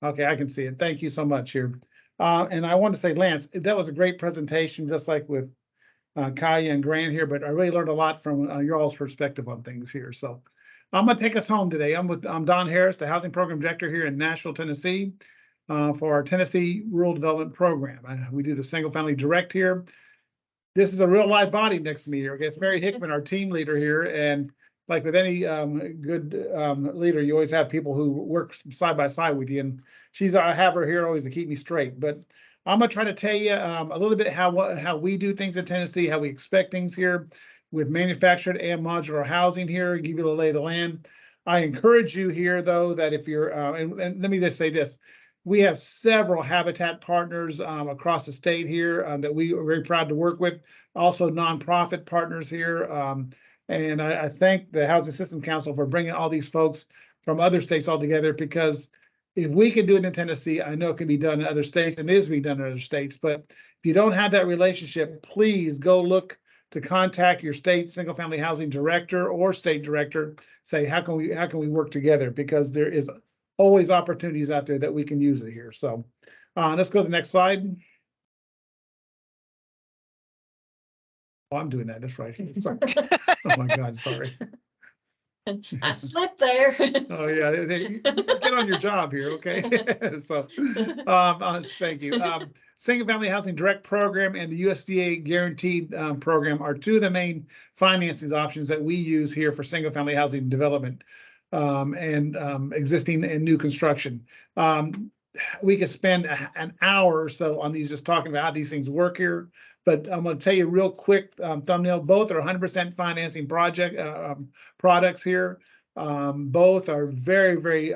Okay, I can see it. Thank you so much here. And I want to say, Lance, that was a great presentation, just like with Kaya and Grant here, but I really learned a lot from your all's perspective on things here. So I'm gonna take us home today. I'm Don Harris, the Housing Program Director here in Nashville, Tennessee, for our Tennessee Rural Development Program. We do the single family direct here. This is a real live body next to me here. Okay, it's Mary Hickman, our team leader here, and like with any good leader, you always have people who work side by side with you, and I have her here always to keep me straight. But I'm gonna try to tell you a little bit how we do things in Tennessee, how we expect things here with manufactured and modular housing here, give you the lay of the land. I encourage you here, though, that if you're, and let me just say this, we have several habitat partners across the state here that we are very proud to work with, also nonprofit partners here. And I thank the Housing System Council for bringing all these folks from other states all together, because if we can do it in Tennessee, I know it can be done in other states and is being done in other states. But if you don't have that relationship, please go look to contact your state single family housing director or state director. Say, how can we work together? Because there is always opportunities out there that we can use it here. So let's go to the next slide. Oh, I'm doing that. That's right. Sorry. Oh my God, sorry. I slipped there. Oh yeah, get on your job here, okay? So, thank you. Single family housing direct program and the USDA guaranteed program are 2 of the main financing options that we use here for single family housing development and existing and new construction. We could spend an hour or so on these, just talking about how these things work here. But I'm going to tell you real quick, thumbnail, both are 100% financing products here. Both are very, very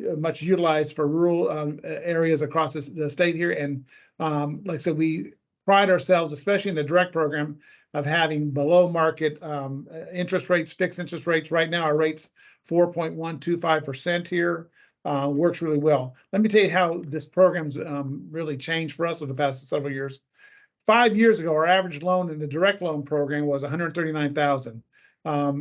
much utilized for rural areas across the state here. And like I said, we pride ourselves, especially in the direct program, of having below market interest rates, fixed interest rates. Right now, our rate's 4.125% here. works really well. Let me tell you how this program's really changed for us over the past several years. 5 years ago, our average loan in the direct loan program was 139,000.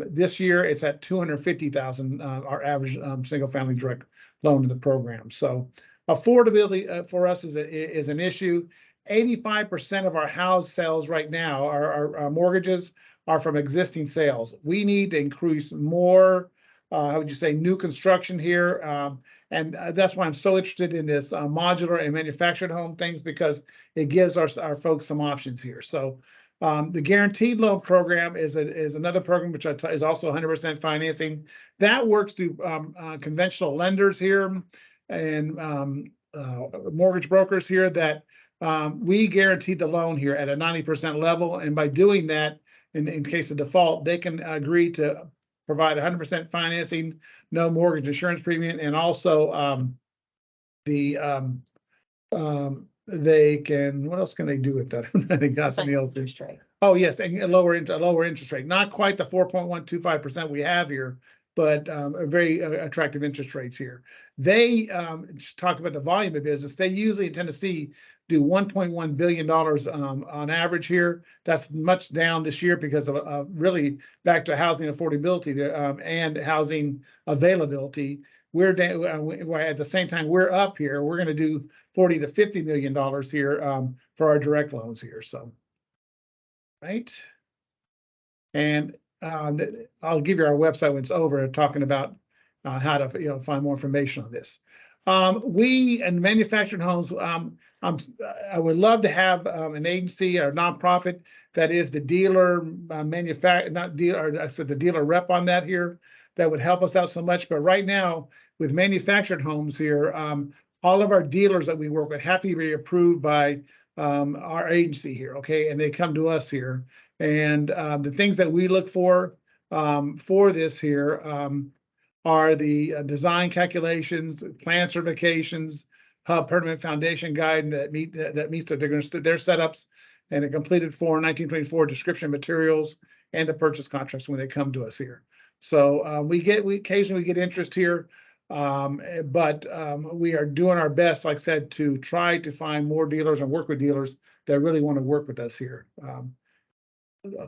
This year, it's at 250,000. Our average single family direct loan in the program. So affordability for us is an issue. 85% of our house sales right now, our mortgages are from existing sales. We need to increase more, how would you say, new construction here. And that's why I'm so interested in this modular and manufactured home things, because it gives our folks some options here. So the guaranteed loan program is another program which is also 100% financing. That works through conventional lenders here and mortgage brokers here that we guarantee the loan here at a 90% level. And by doing that, in case of default, they can agree to provide 100% financing, no mortgage insurance premium, and also they can, what else can they do with that? They got something else. Interest rate. Oh, yes, and a lower interest rate, not quite the 4.125% we have here, but a very attractive interest rates here. They just talked about the volume of business. They usually in Tennessee do $1.1 billion on average here. That's much down this year because of really back to housing affordability and housing availability. We're down, at the same time we're up here. We're going to do $40 to $50 million here for our direct loans here. So, right. And I'll give you our website when it's over, talking about how to find more information on this. We and manufactured homes. I would love to have an agency or nonprofit that is the dealer the dealer rep on that here. That would help us out so much. But right now, with manufactured homes here, all of our dealers that we work with have to be approved by our agency here, okay? And they come to us here. And the things that we look for this here are the design calculations, plan certifications, hub permanent foundation guide that meets their setups, and a completed Form 1924 description materials, and the purchase contracts when they come to us here. So we occasionally get interest here, but we are doing our best, like I said, to try to find more dealers and work with dealers that really want to work with us here. I'll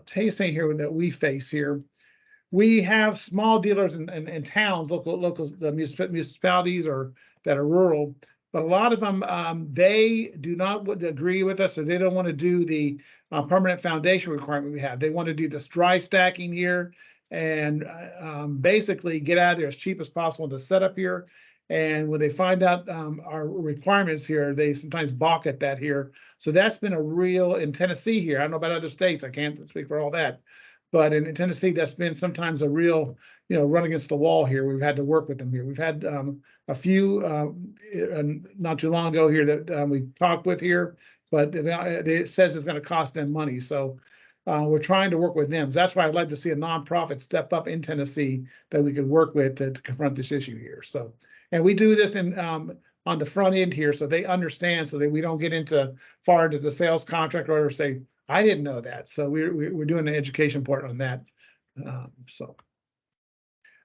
tell you something here that we face here. We have small dealers in towns, local municipalities or that are rural, but a lot of them they do not agree with us, or they don't want to do the permanent foundation requirement we have. They want to do this dry stacking here and basically get out of there as cheap as possible to set up here. And when they find out our requirements here, they sometimes balk at that here. So that's been a real, in Tennessee here, I don't know about other states, I can't speak for all that, but in Tennessee, that's been sometimes a real, run against the wall here. We've had to work with them here. We've had a few not too long ago here that we talked with here, but it says it's going to cost them money. So we're trying to work with them. So that's why I'd like to see a nonprofit step up in Tennessee that we could work with to confront this issue here. So, and we do this in on the front end here, so they understand, so that we don't get far into the sales contract or say, I didn't know that. So we're doing an education part on that.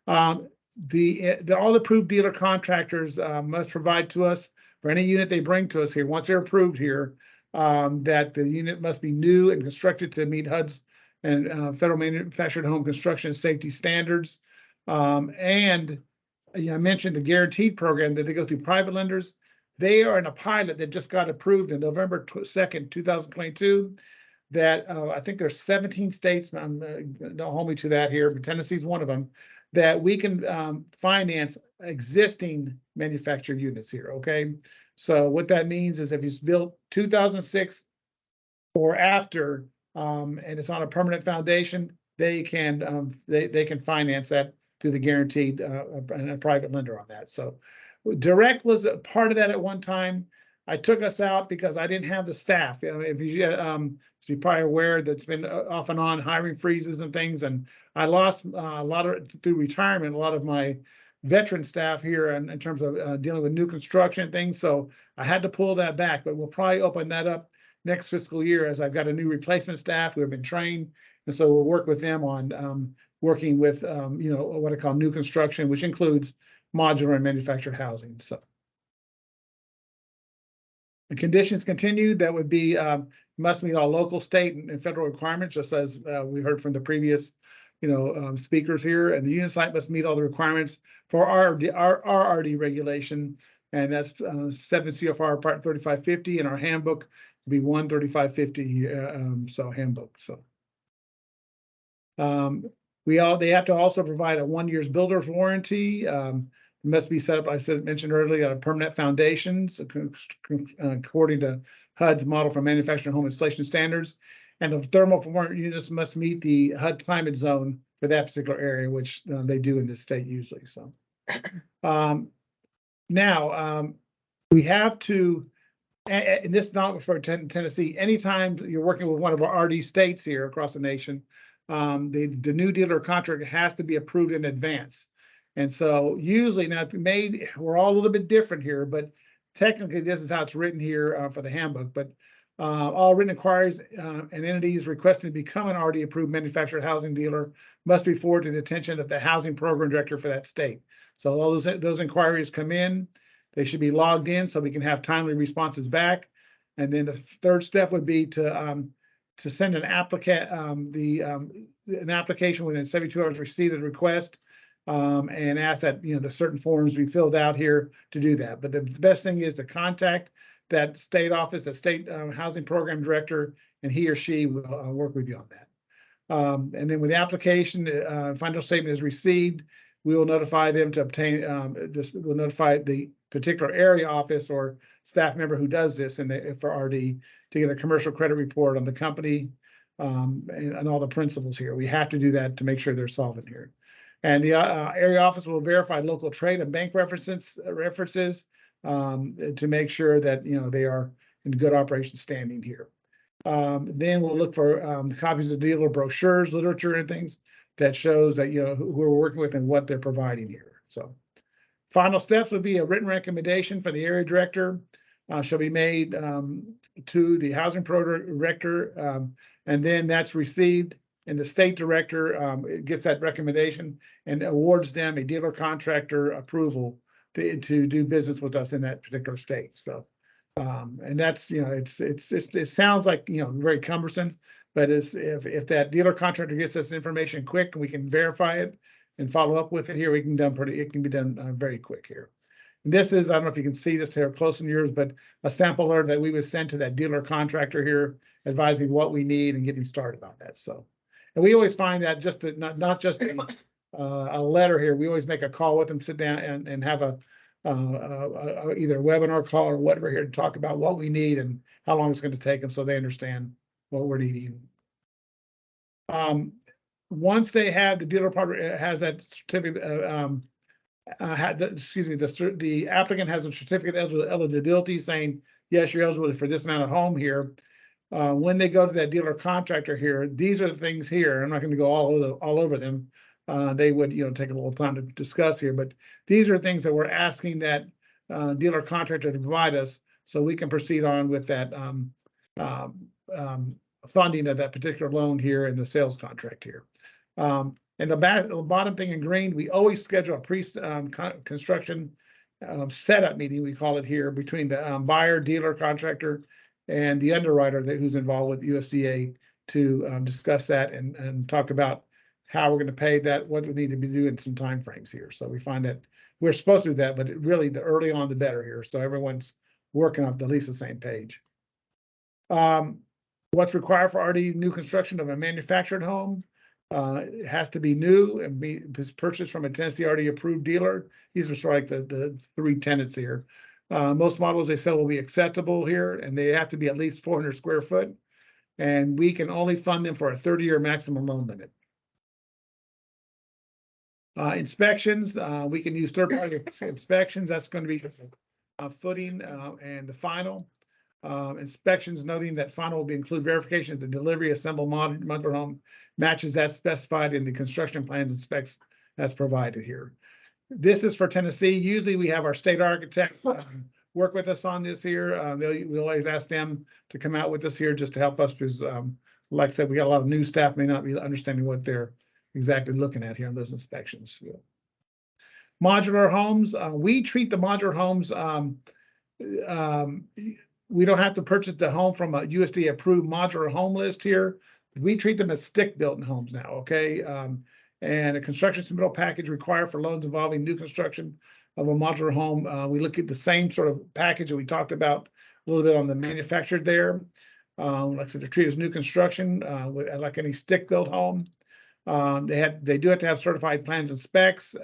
All the approved dealer contractors must provide to us for any unit they bring to us here, once they're approved here, that the unit must be new and constructed to meet HUD's and federal manufactured home construction safety standards. And I mentioned the guaranteed program that they go through private lenders. They are in a pilot that just got approved in November 2nd, 2022. That I think there's 17 states, don't hold me to that here, but Tennessee's one of them, that we can finance existing manufactured units here, okay? So what that means is if it's built 2006 or after, and it's on a permanent foundation, they can finance that through the guaranteed and a private lender on that. So direct was a part of that at one time. I took us out because I didn't have the staff. If you're probably aware, that's been off and on hiring freezes and things, and I lost a lot of through retirement, a lot of my veteran staff here in terms of dealing with new construction and things. So I had to pull that back, but we'll probably open that up next fiscal year as I've got a new replacement staff who have been trained, and so we'll work with them on working with, what I call new construction, which includes modular and manufactured housing. So the conditions continued, that would be, must meet all local, state, and federal requirements, just as we heard from the previous, speakers here. And the unit site must meet all the requirements for our RRD regulation, and that's 7 CFR Part 3550, and our handbook will be 13550. So handbook. So they have to also provide a 1 year's builder's warranty. Must be set up, mentioned earlier, on permanent foundations according to HUD's model for manufactured home installation standards. And the thermal performance units must meet the HUD climate zone for that particular area, which they do in this state usually. So now we have to, and this is not for Tennessee, anytime you're working with one of our RD states here across the nation, the new dealer contract has to be approved in advance. And so usually, now we're all a little bit different here, but technically this is how it's written here for the handbook. But all written inquiries and entities requesting to become an RD approved manufactured housing dealer must be forwarded to the attention of the housing program director for that state. So all those inquiries come in, they should be logged in so we can have timely responses back. And then the third step would be to send an an application within 72 hours receive the request, and ask that the certain forms be filled out here to do that. But the best thing is to contact that state office, that state housing program director, and he or she will work with you on that. And then when the application final statement is received, we will notify them to obtain. We'll notify the particular area office or staff member who does this for RD to get a commercial credit report on the company and all the principles here. We have to do that to make sure they're solvent here. And the area office will verify local trade and bank references to make sure that they are in good operation standing here. Then we'll look for copies of dealer brochures, literature, and things that shows that who we're working with and what they're providing here. So final steps would be a written recommendation for the area director shall be made to the housing program director, and then that's received. And the state director gets that recommendation and awards them a dealer contractor approval to do business with us in that particular state. So, and that's it sounds like very cumbersome, but if that dealer contractor gets us information quick, we can verify it and follow up with it here. It can be done very quick here. And this is, I don't know if you can see this here close in yours, but a sample letter that we would send to that dealer contractor here, advising what we need and getting started on that. So. And we always find that just not just a letter here. We always make a call with them, sit down and have either a webinar call or whatever here to talk about what we need and how long it's going to take them, so they understand what we're needing. Once they have the dealer partner has that certificate, the applicant has a certificate of eligibility saying yes, you're eligible for this amount of home here. When they go to that dealer contractor here, these are the things here. I'm not going to go all over them. They would, take a little time to discuss here, but these are things that we're asking that dealer contractor to provide us so we can proceed on with that funding of that particular loan here in the sales contract here. And the bottom thing in green, we always schedule a pre-construction setup meeting, we call it here, between the buyer, dealer, contractor, and the underwriter who's involved with USDA to discuss that and talk about how we're going to pay that, what we need to be doing, some timeframes here. So we find that we're supposed to do that, but really the early on the better here. So everyone's working off at least the same page. What's required for RD new construction of a manufactured home? It has to be new and be purchased from a Tennessee RD approved dealer. These are sort of like the three tenets here. Most models they sell will be acceptable here, and they have to be at least 400 square foot. And we can only fund them for a 30-year maximum loan limit. Inspections, we can use third-party inspections. That's going to be footing and the final. Inspections noting that final will include verification that the delivery assembled modular home matches that specified in the construction plans and specs as provided here. This is for Tennessee. Usually we have our state architect work with us on this here. We always ask them to come out with us here just to help us because, like I said, we got a lot of new staff may not be understanding what they're exactly looking at here on those inspections. Yeah. Modular homes, we treat the modular homes, um, we don't have to purchase the home from a USDA approved modular home list here. We treat them as stick built homes now, okay? And a construction submittal package required for loans involving new construction of a modular home. We look at the same sort of package that we talked about a little bit on the manufactured there. Like I said, they're treated as new construction, like any stick built home. They do have to have certified plans and specs.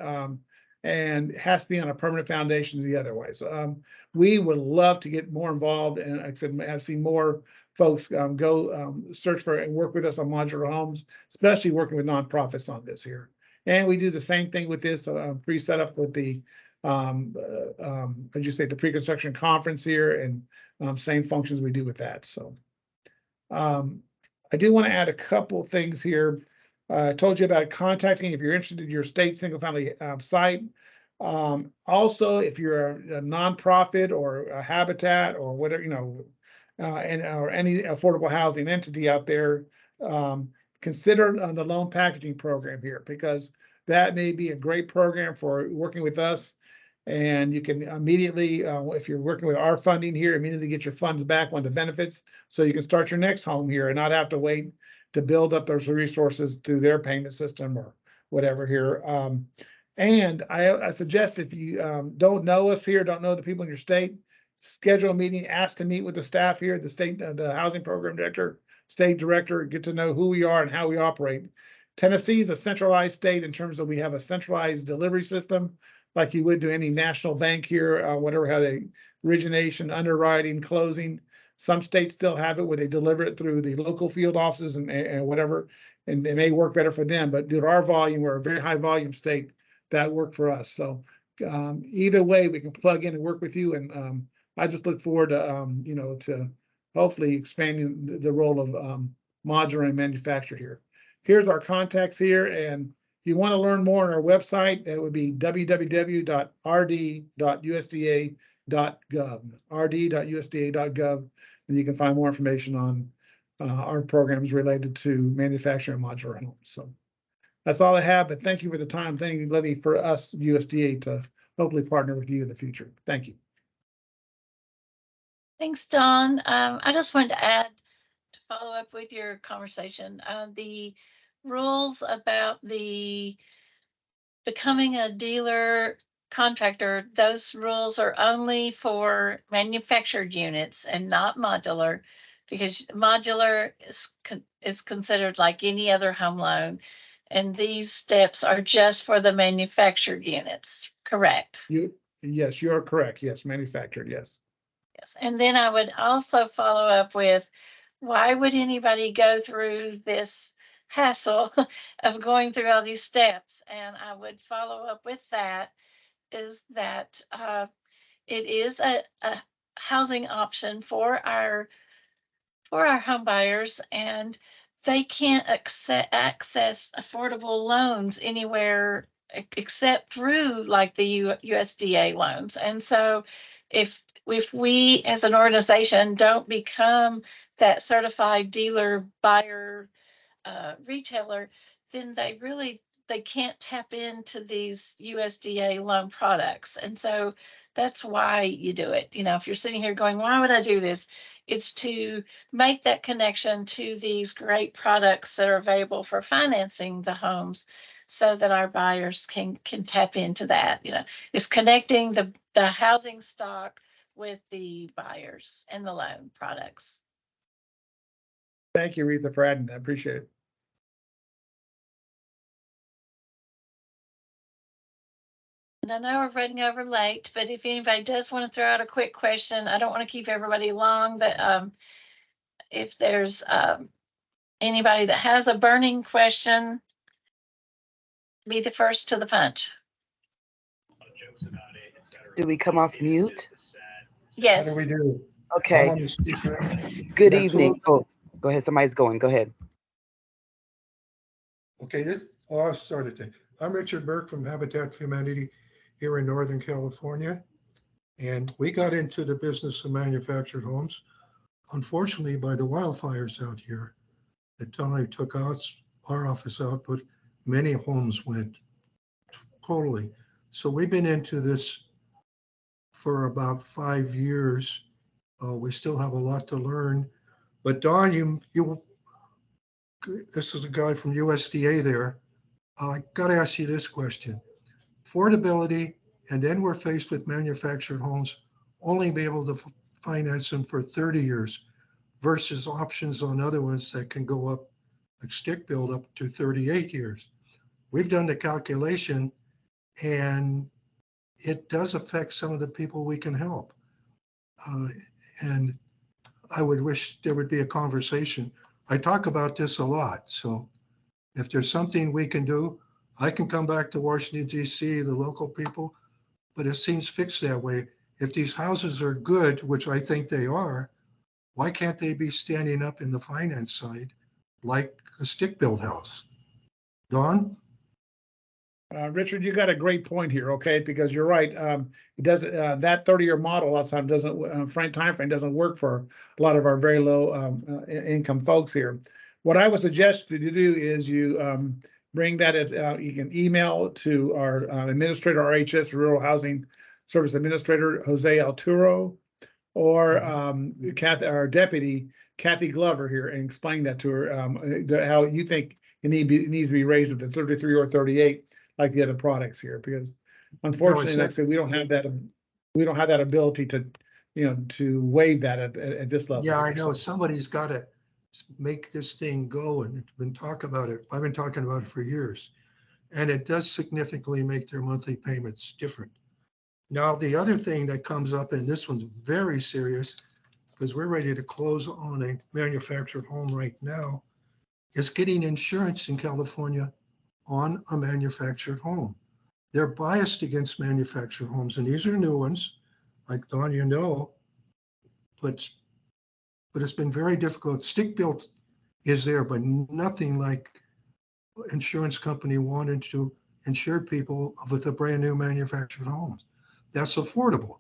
And it has to be on a permanent foundation the other way. So we would love to get more involved, and like I said, I've seen more folks go search for and work with us on modular homes, especially working with nonprofits on this here. And we do the same thing with this pre-set up with the as you say, the pre-construction conference here, and same functions we do with that. So I do want to add a couple things here. I told you about contacting if you're interested in your state single family site. Also, if you're a nonprofit or a habitat or whatever, or any affordable housing entity out there, consider the loan packaging program here, because that may be a great program for working with us. And you can immediately, if you're working with our funding here, immediately get your funds back, one of the benefits, so you can start your next home here and not have to wait to build up those resources through their payment system or whatever here. And I suggest if you don't know us here, don't know the people in your state, schedule a meeting, ask to meet with the staff here, the state, the housing program director, state director, get to know who we are and how we operate. Tennessee is a centralized state in terms of we have a centralized delivery system, like you would do any national bank here, whatever, how they origination, underwriting, closing. Some states still have it where they deliver it through the local field offices and whatever, and it may work better for them. But due to our volume, we're a very high volume state, that worked for us. So either way, we can plug in and work with you. And I just look forward to, to hopefully expanding the role of modular and manufactured here. Here's our contacts here. And if you want to learn more on our website, that would be www.rd.usda.gov, rd.usda.gov, and you can find more information on our programs related to manufacturing modular homes. So that's all I have, but thank you for the time. Thank you, Libby, for us, USDA, to hopefully partner with you in the future. Thank you. Thanks, Don. I just wanted to add, to follow up with your conversation, the rules about the becoming a dealer contractor, those rules are only for manufactured units and not modular, because modular is considered like any other home loan. And these steps are just for the manufactured units, correct? Yes, you're correct. Yes, manufactured, yes. Yes. And then I would also follow up with, why would anybody go through this hassle of going through all these steps? And I would follow up with that, is that it is a housing option for our home buyers, and they can't access affordable loans anywhere except through like the USDA loans. And so if we as an organization don't become that certified dealer, buyer, retailer, then they can't tap into these USDA loan products. And so that's why you do it. If you're sitting here going, why would I do this? It's to make that connection to these great products that are available for financing the homes, so that our buyers can tap into that. It's connecting the housing stock with the buyers and the loan products. Thank you, Rita, for adding that. I appreciate it. And I know we're running over late, but if anybody does want to throw out a quick question, I don't want to keep everybody long, but if there's anybody that has a burning question, be the first to the punch. Do we come off mute? Yes. How do we do? Okay. Good evening. Oh, go ahead. Somebody's going. Go ahead. Okay, I'll start it. I'm Richard Burke from Habitat for Humanity here in Northern California. And we got into the business of manufactured homes, unfortunately, by the wildfires out here. It totally took our office out, but many homes went totally. So we've been into this for about 5 years. We still have a lot to learn. But Don, this is a guy from USDA there. I got to ask you this question. Affordability, and then we're faced with manufactured homes, only be able to finance them for 30 years versus options on other ones that can go up, like stick build up to 38 years. We've done the calculation and it does affect some of the people we can help. And I would wish there would be a conversation. I talk about this a lot. So if there's something we can do, I can come back to Washington, D.C., the local people, but it seems fixed that way. If these houses are good, which I think they are, why can't they be standing up in the finance side like a stick-built house? Don? Richard, you got a great point here, okay? Because you're right. It doesn't that 30-year model a lot of times doesn't time frame doesn't work for a lot of our very low income folks here. What I would suggest you to do is you bring that as you can email to our administrator, RHS Rural Housing Service Administrator Jose Alturo, or our deputy Kathy Glover here, and explain that to her how you think it needs to be raised at the 33 or 38 like the other products here, because unfortunately, like I said, we don't have that ability to to waive that at this level. Yeah, I know somebody's got to make this thing go, and been talking about it. I've been talking about it for years, and it does significantly make their monthly payments different. Now, the other thing that comes up, and this one's very serious, because we're ready to close on a manufactured home right now, is getting insurance in California on a manufactured home. They're biased against manufactured homes, and these are new ones, like Don, but it's been very difficult. Stick built is there, but nothing like insurance company wanted to insure people with a brand new manufactured home. That's affordable.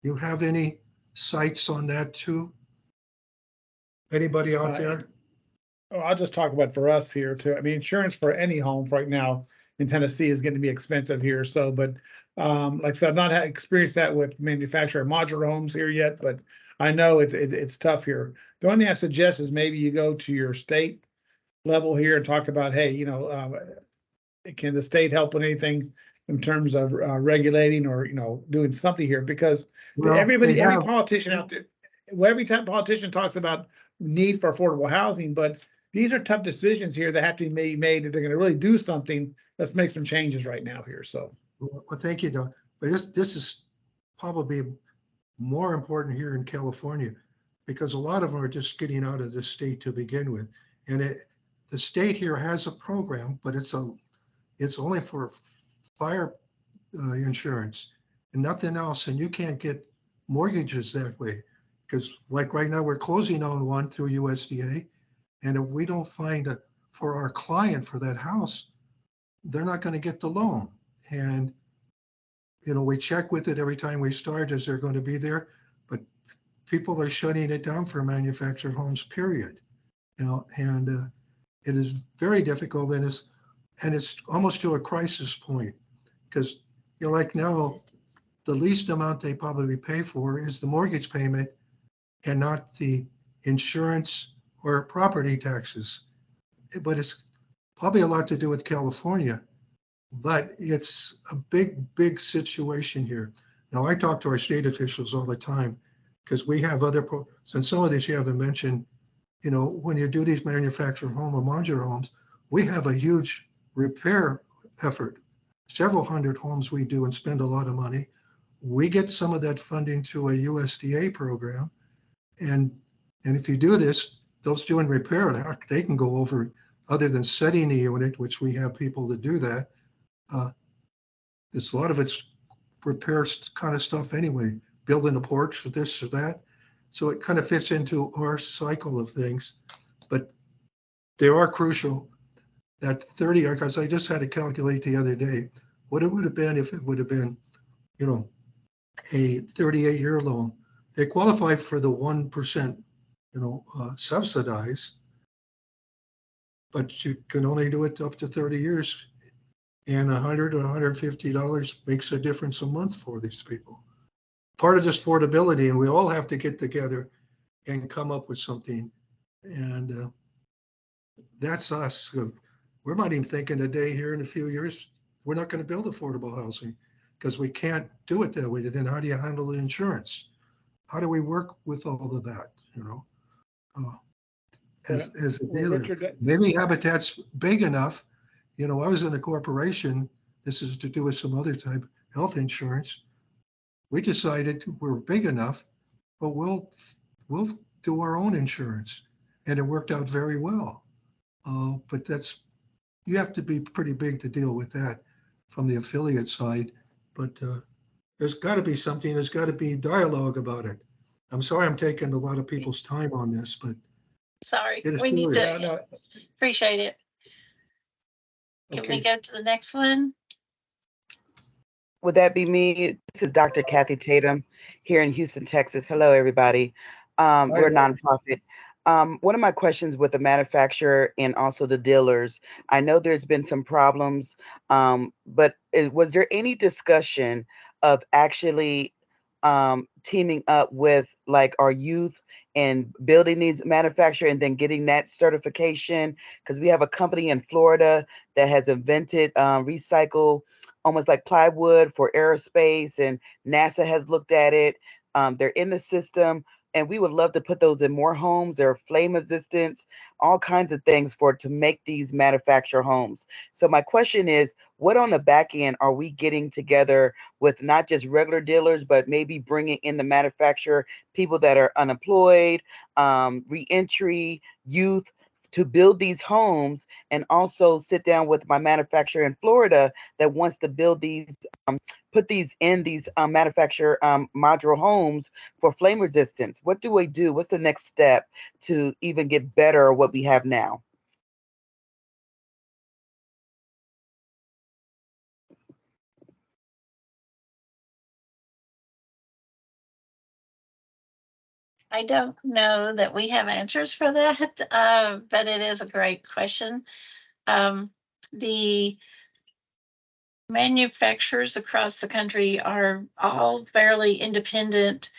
You have any sites on that too? Anybody out there? Oh, I'll just talk about for us here too. I mean, insurance for any home right now in Tennessee is going to be expensive here. So, but like I said, I've not had experienced that with manufactured modular homes here yet, but I know it's tough here. The only thing I suggest is maybe you go to your state level here and talk about, hey, can the state help with anything in terms of regulating or doing something here? Because every politician out there, every time politician talks about need for affordable housing, but these are tough decisions here that have to be made if they're going to really do something. Let's make some changes right now here. So, well, thank you, Don. But this is probably more important here in California, because a lot of them are just getting out of the state to begin with, and the state here has a program, but it's only for fire insurance and nothing else, and you can't get mortgages that way, because like right now we're closing on one through USDA, and if we don't find for our client for that house, they're not going to get the loan. And we check with it every time we start, is there going to be there? But people are shutting it down for manufactured homes, period. And it is very difficult, and it's almost to a crisis point, because like now, the least amount they probably pay for is the mortgage payment and not the insurance or property taxes. But it's probably a lot to do with California, but it's a big situation here. Now, I talk to our state officials all the time, because we have and some of these you haven't mentioned, when you do these manufactured home or modular homes, we have a huge repair effort. Several hundred homes we do and spend a lot of money. We get some of that funding through a USDA program. And if you do this, those doing repair, they can go over, other than setting the unit, which we have people that do that. It's a lot of it's repair kind of stuff anyway, building a porch or this or that. So it kind of fits into our cycle of things, but they are crucial. That 30, because I just had to calculate the other day what it would have been if it would have been, a 38-year loan. They qualify for the 1%, subsidize. but you can only do it up to 30 years. And $100 or $150 makes a difference a month for these people. Part of this affordability, and we all have to get together and come up with something. And that's us. We're not even thinking today here in a few years, we're not going to build affordable housing because we can't do it that way. Then how do you handle the insurance? How do we work with all of that, you know? As a dealer, maybe Habitat's big enough. You know, I was in a corporation. This is to do with some other type of health insurance. We decided we're big enough, but we'll do our own insurance, and it worked out very well. But that's, you have to be pretty big to deal with that from the affiliate side. But there's got to be something. There's got to be dialogue about it. I'm sorry I'm taking a lot of people's time on this, but Sorry, it is we need serious. to appreciate it. Can we go to the next one? Would that be me? This is Dr. Kathy Tatum here in Houston, Texas. Hello, everybody. We're a nonprofit. One of my questions with the manufacturer and also the dealers, I know there's been some problems, but was there any discussion of actually teaming up with like our youth and building these manufacturer and then getting that certification? Because we have a company in Florida that has invented recycle almost like plywood for aerospace, and NASA has looked at it. They're in the system, and we would love to put those in more homes. They're flame resistant, all kinds of things to make these manufactured homes. So my question is, what on the back end are we getting together with not just regular dealers, but maybe bringing in the manufacturer, people that are unemployed, reentry, youth, to build these homes, and also sit down with my manufacturer in Florida that wants to build these, put these in these manufacturer modular homes for flame resistance. What do we do? What's the next step to even get better at what we have now? I don't know that we have answers for that, but it is a great question. The manufacturers across the country are all fairly independent,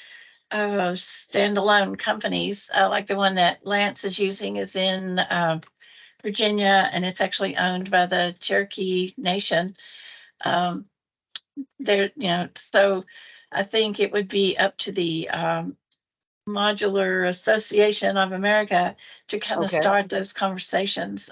standalone companies, like the one that Lance is using is in Virginia, and it's actually owned by the Cherokee Nation. So I think it would be up to the Modular Association of America to kind of start those conversations.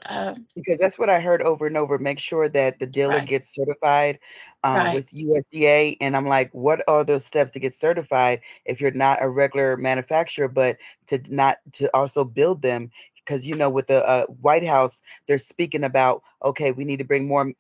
Because that's what I heard over and over. Make sure that the dealer gets certified with USDA. And I'm like, what are those steps to get certified if you're not a regular manufacturer, but to also build them? Because, you know, with the White House, they're speaking about, okay, we need to bring more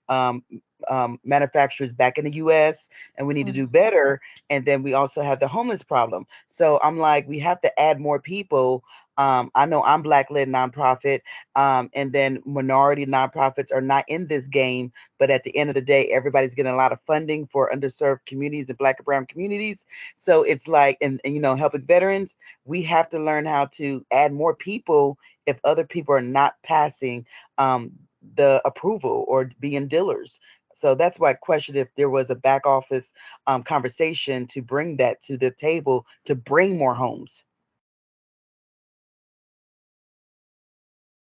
manufacturers back in the US, and we need to do better. And then we also have the homeless problem. So I'm like, we have to add more people. I know I'm Black-led nonprofit, and then minority nonprofits are not in this game. But at the end of the day, everybody's getting a lot of funding for underserved communities and Black and brown communities. So it's like, and you know, helping veterans, we have to learn how to add more people if other people are not passing the approval or being dealers. So that's why I questioned if there was a back office conversation to bring that to the table to bring more homes.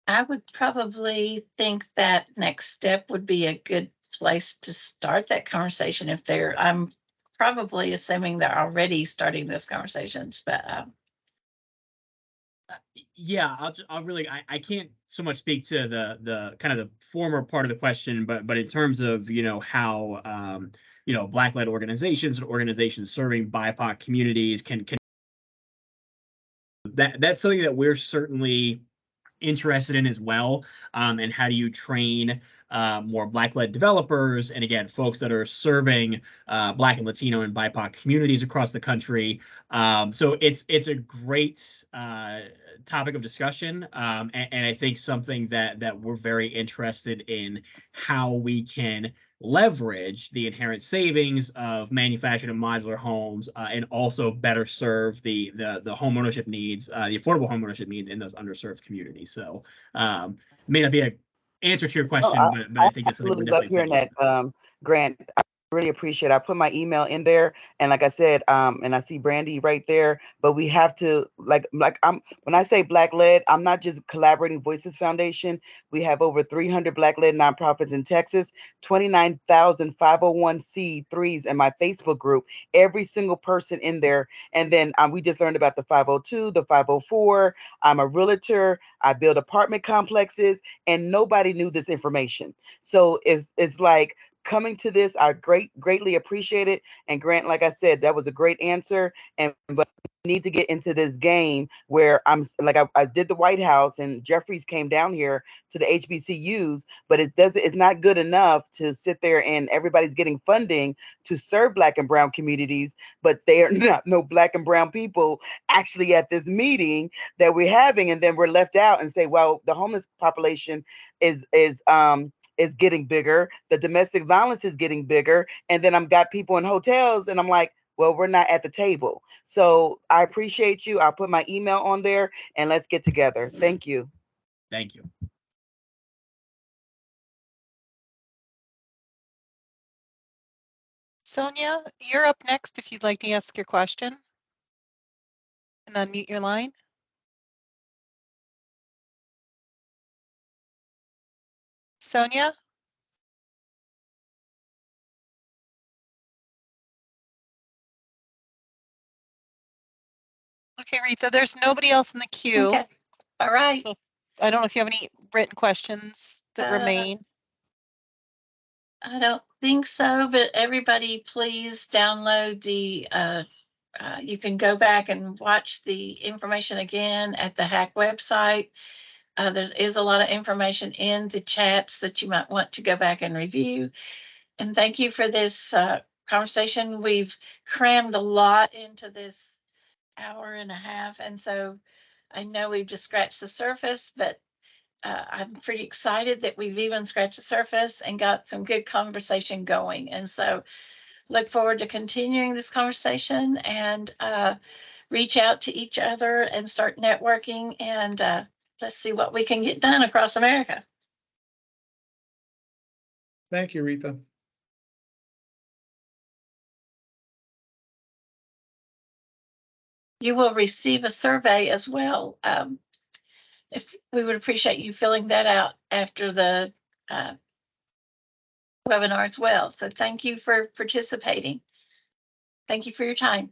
I would probably think that next step would be a good place to start that conversation if I'm probably assuming they're already starting those conversations, but yeah, I can't so much speak to the kind of the former part of the question, but in terms of, you know, how you know, Black-led organizations and organizations serving BIPOC communities can that's something that we're certainly interested in as well. And how do you train more Black-led developers, and again, folks that are serving Black and Latino and BIPOC communities across the country. So it's a great topic of discussion, and I think something that we're very interested in, how we can leverage the inherent savings of manufactured and modular homes, and also better serve the home ownership needs, the affordable home ownership needs in those underserved communities. So it may not be a answer to your No, question, but I think that's something we're absolutely love definitely hearing thinking. that, Grant. I really appreciate it. I put my email in there, and like I said, and I see Brandy right there. But we have to like when I say Black led, I'm not just Collaborating Voices Foundation. We have over 300 Black led nonprofits in Texas, 29,000 501c3s in my Facebook group. Every single person in there, and then we just learned about the 502, the 504. I'm a realtor. I build apartment complexes, and nobody knew this information. So it's like coming to this, I greatly appreciate it. And Grant, like I said, that was a great answer. And but we need to get into this game where I did the White House, and Jeffries came down here to the HBCUs, but it's not good enough to sit there and everybody's getting funding to serve Black and brown communities, but they are not no Black and brown people actually at this meeting that we're having, and then we're left out and say, well, the homeless population is getting bigger, the domestic violence is getting bigger, and then I've got people in hotels, and I'm like, well, we're not at the table. So I appreciate you. I'll put my email on there, and let's get together. Thank you. Thank you. Sonia, you're up next if you'd like to ask your question. And unmute your line. Sonia? Okay, Retha, there's nobody else in the queue. Okay, all right. So I don't know if you have any written questions that remain. I don't think so, but everybody please download the, you can go back and watch the information again at the HAC website. There is a lot of information in the chats that you might want to go back and review. And thank you for this conversation. We've crammed a lot into this hour and a half. And so I know we've just scratched the surface, but I'm pretty excited that we've even scratched the surface and got some good conversation going. And so look forward to continuing this conversation and reach out to each other and start networking, and let's see what we can get done across America. Thank you, Retha. You will receive a survey as well. If we would appreciate you filling that out after the webinar as well. So thank you for participating. Thank you for your time.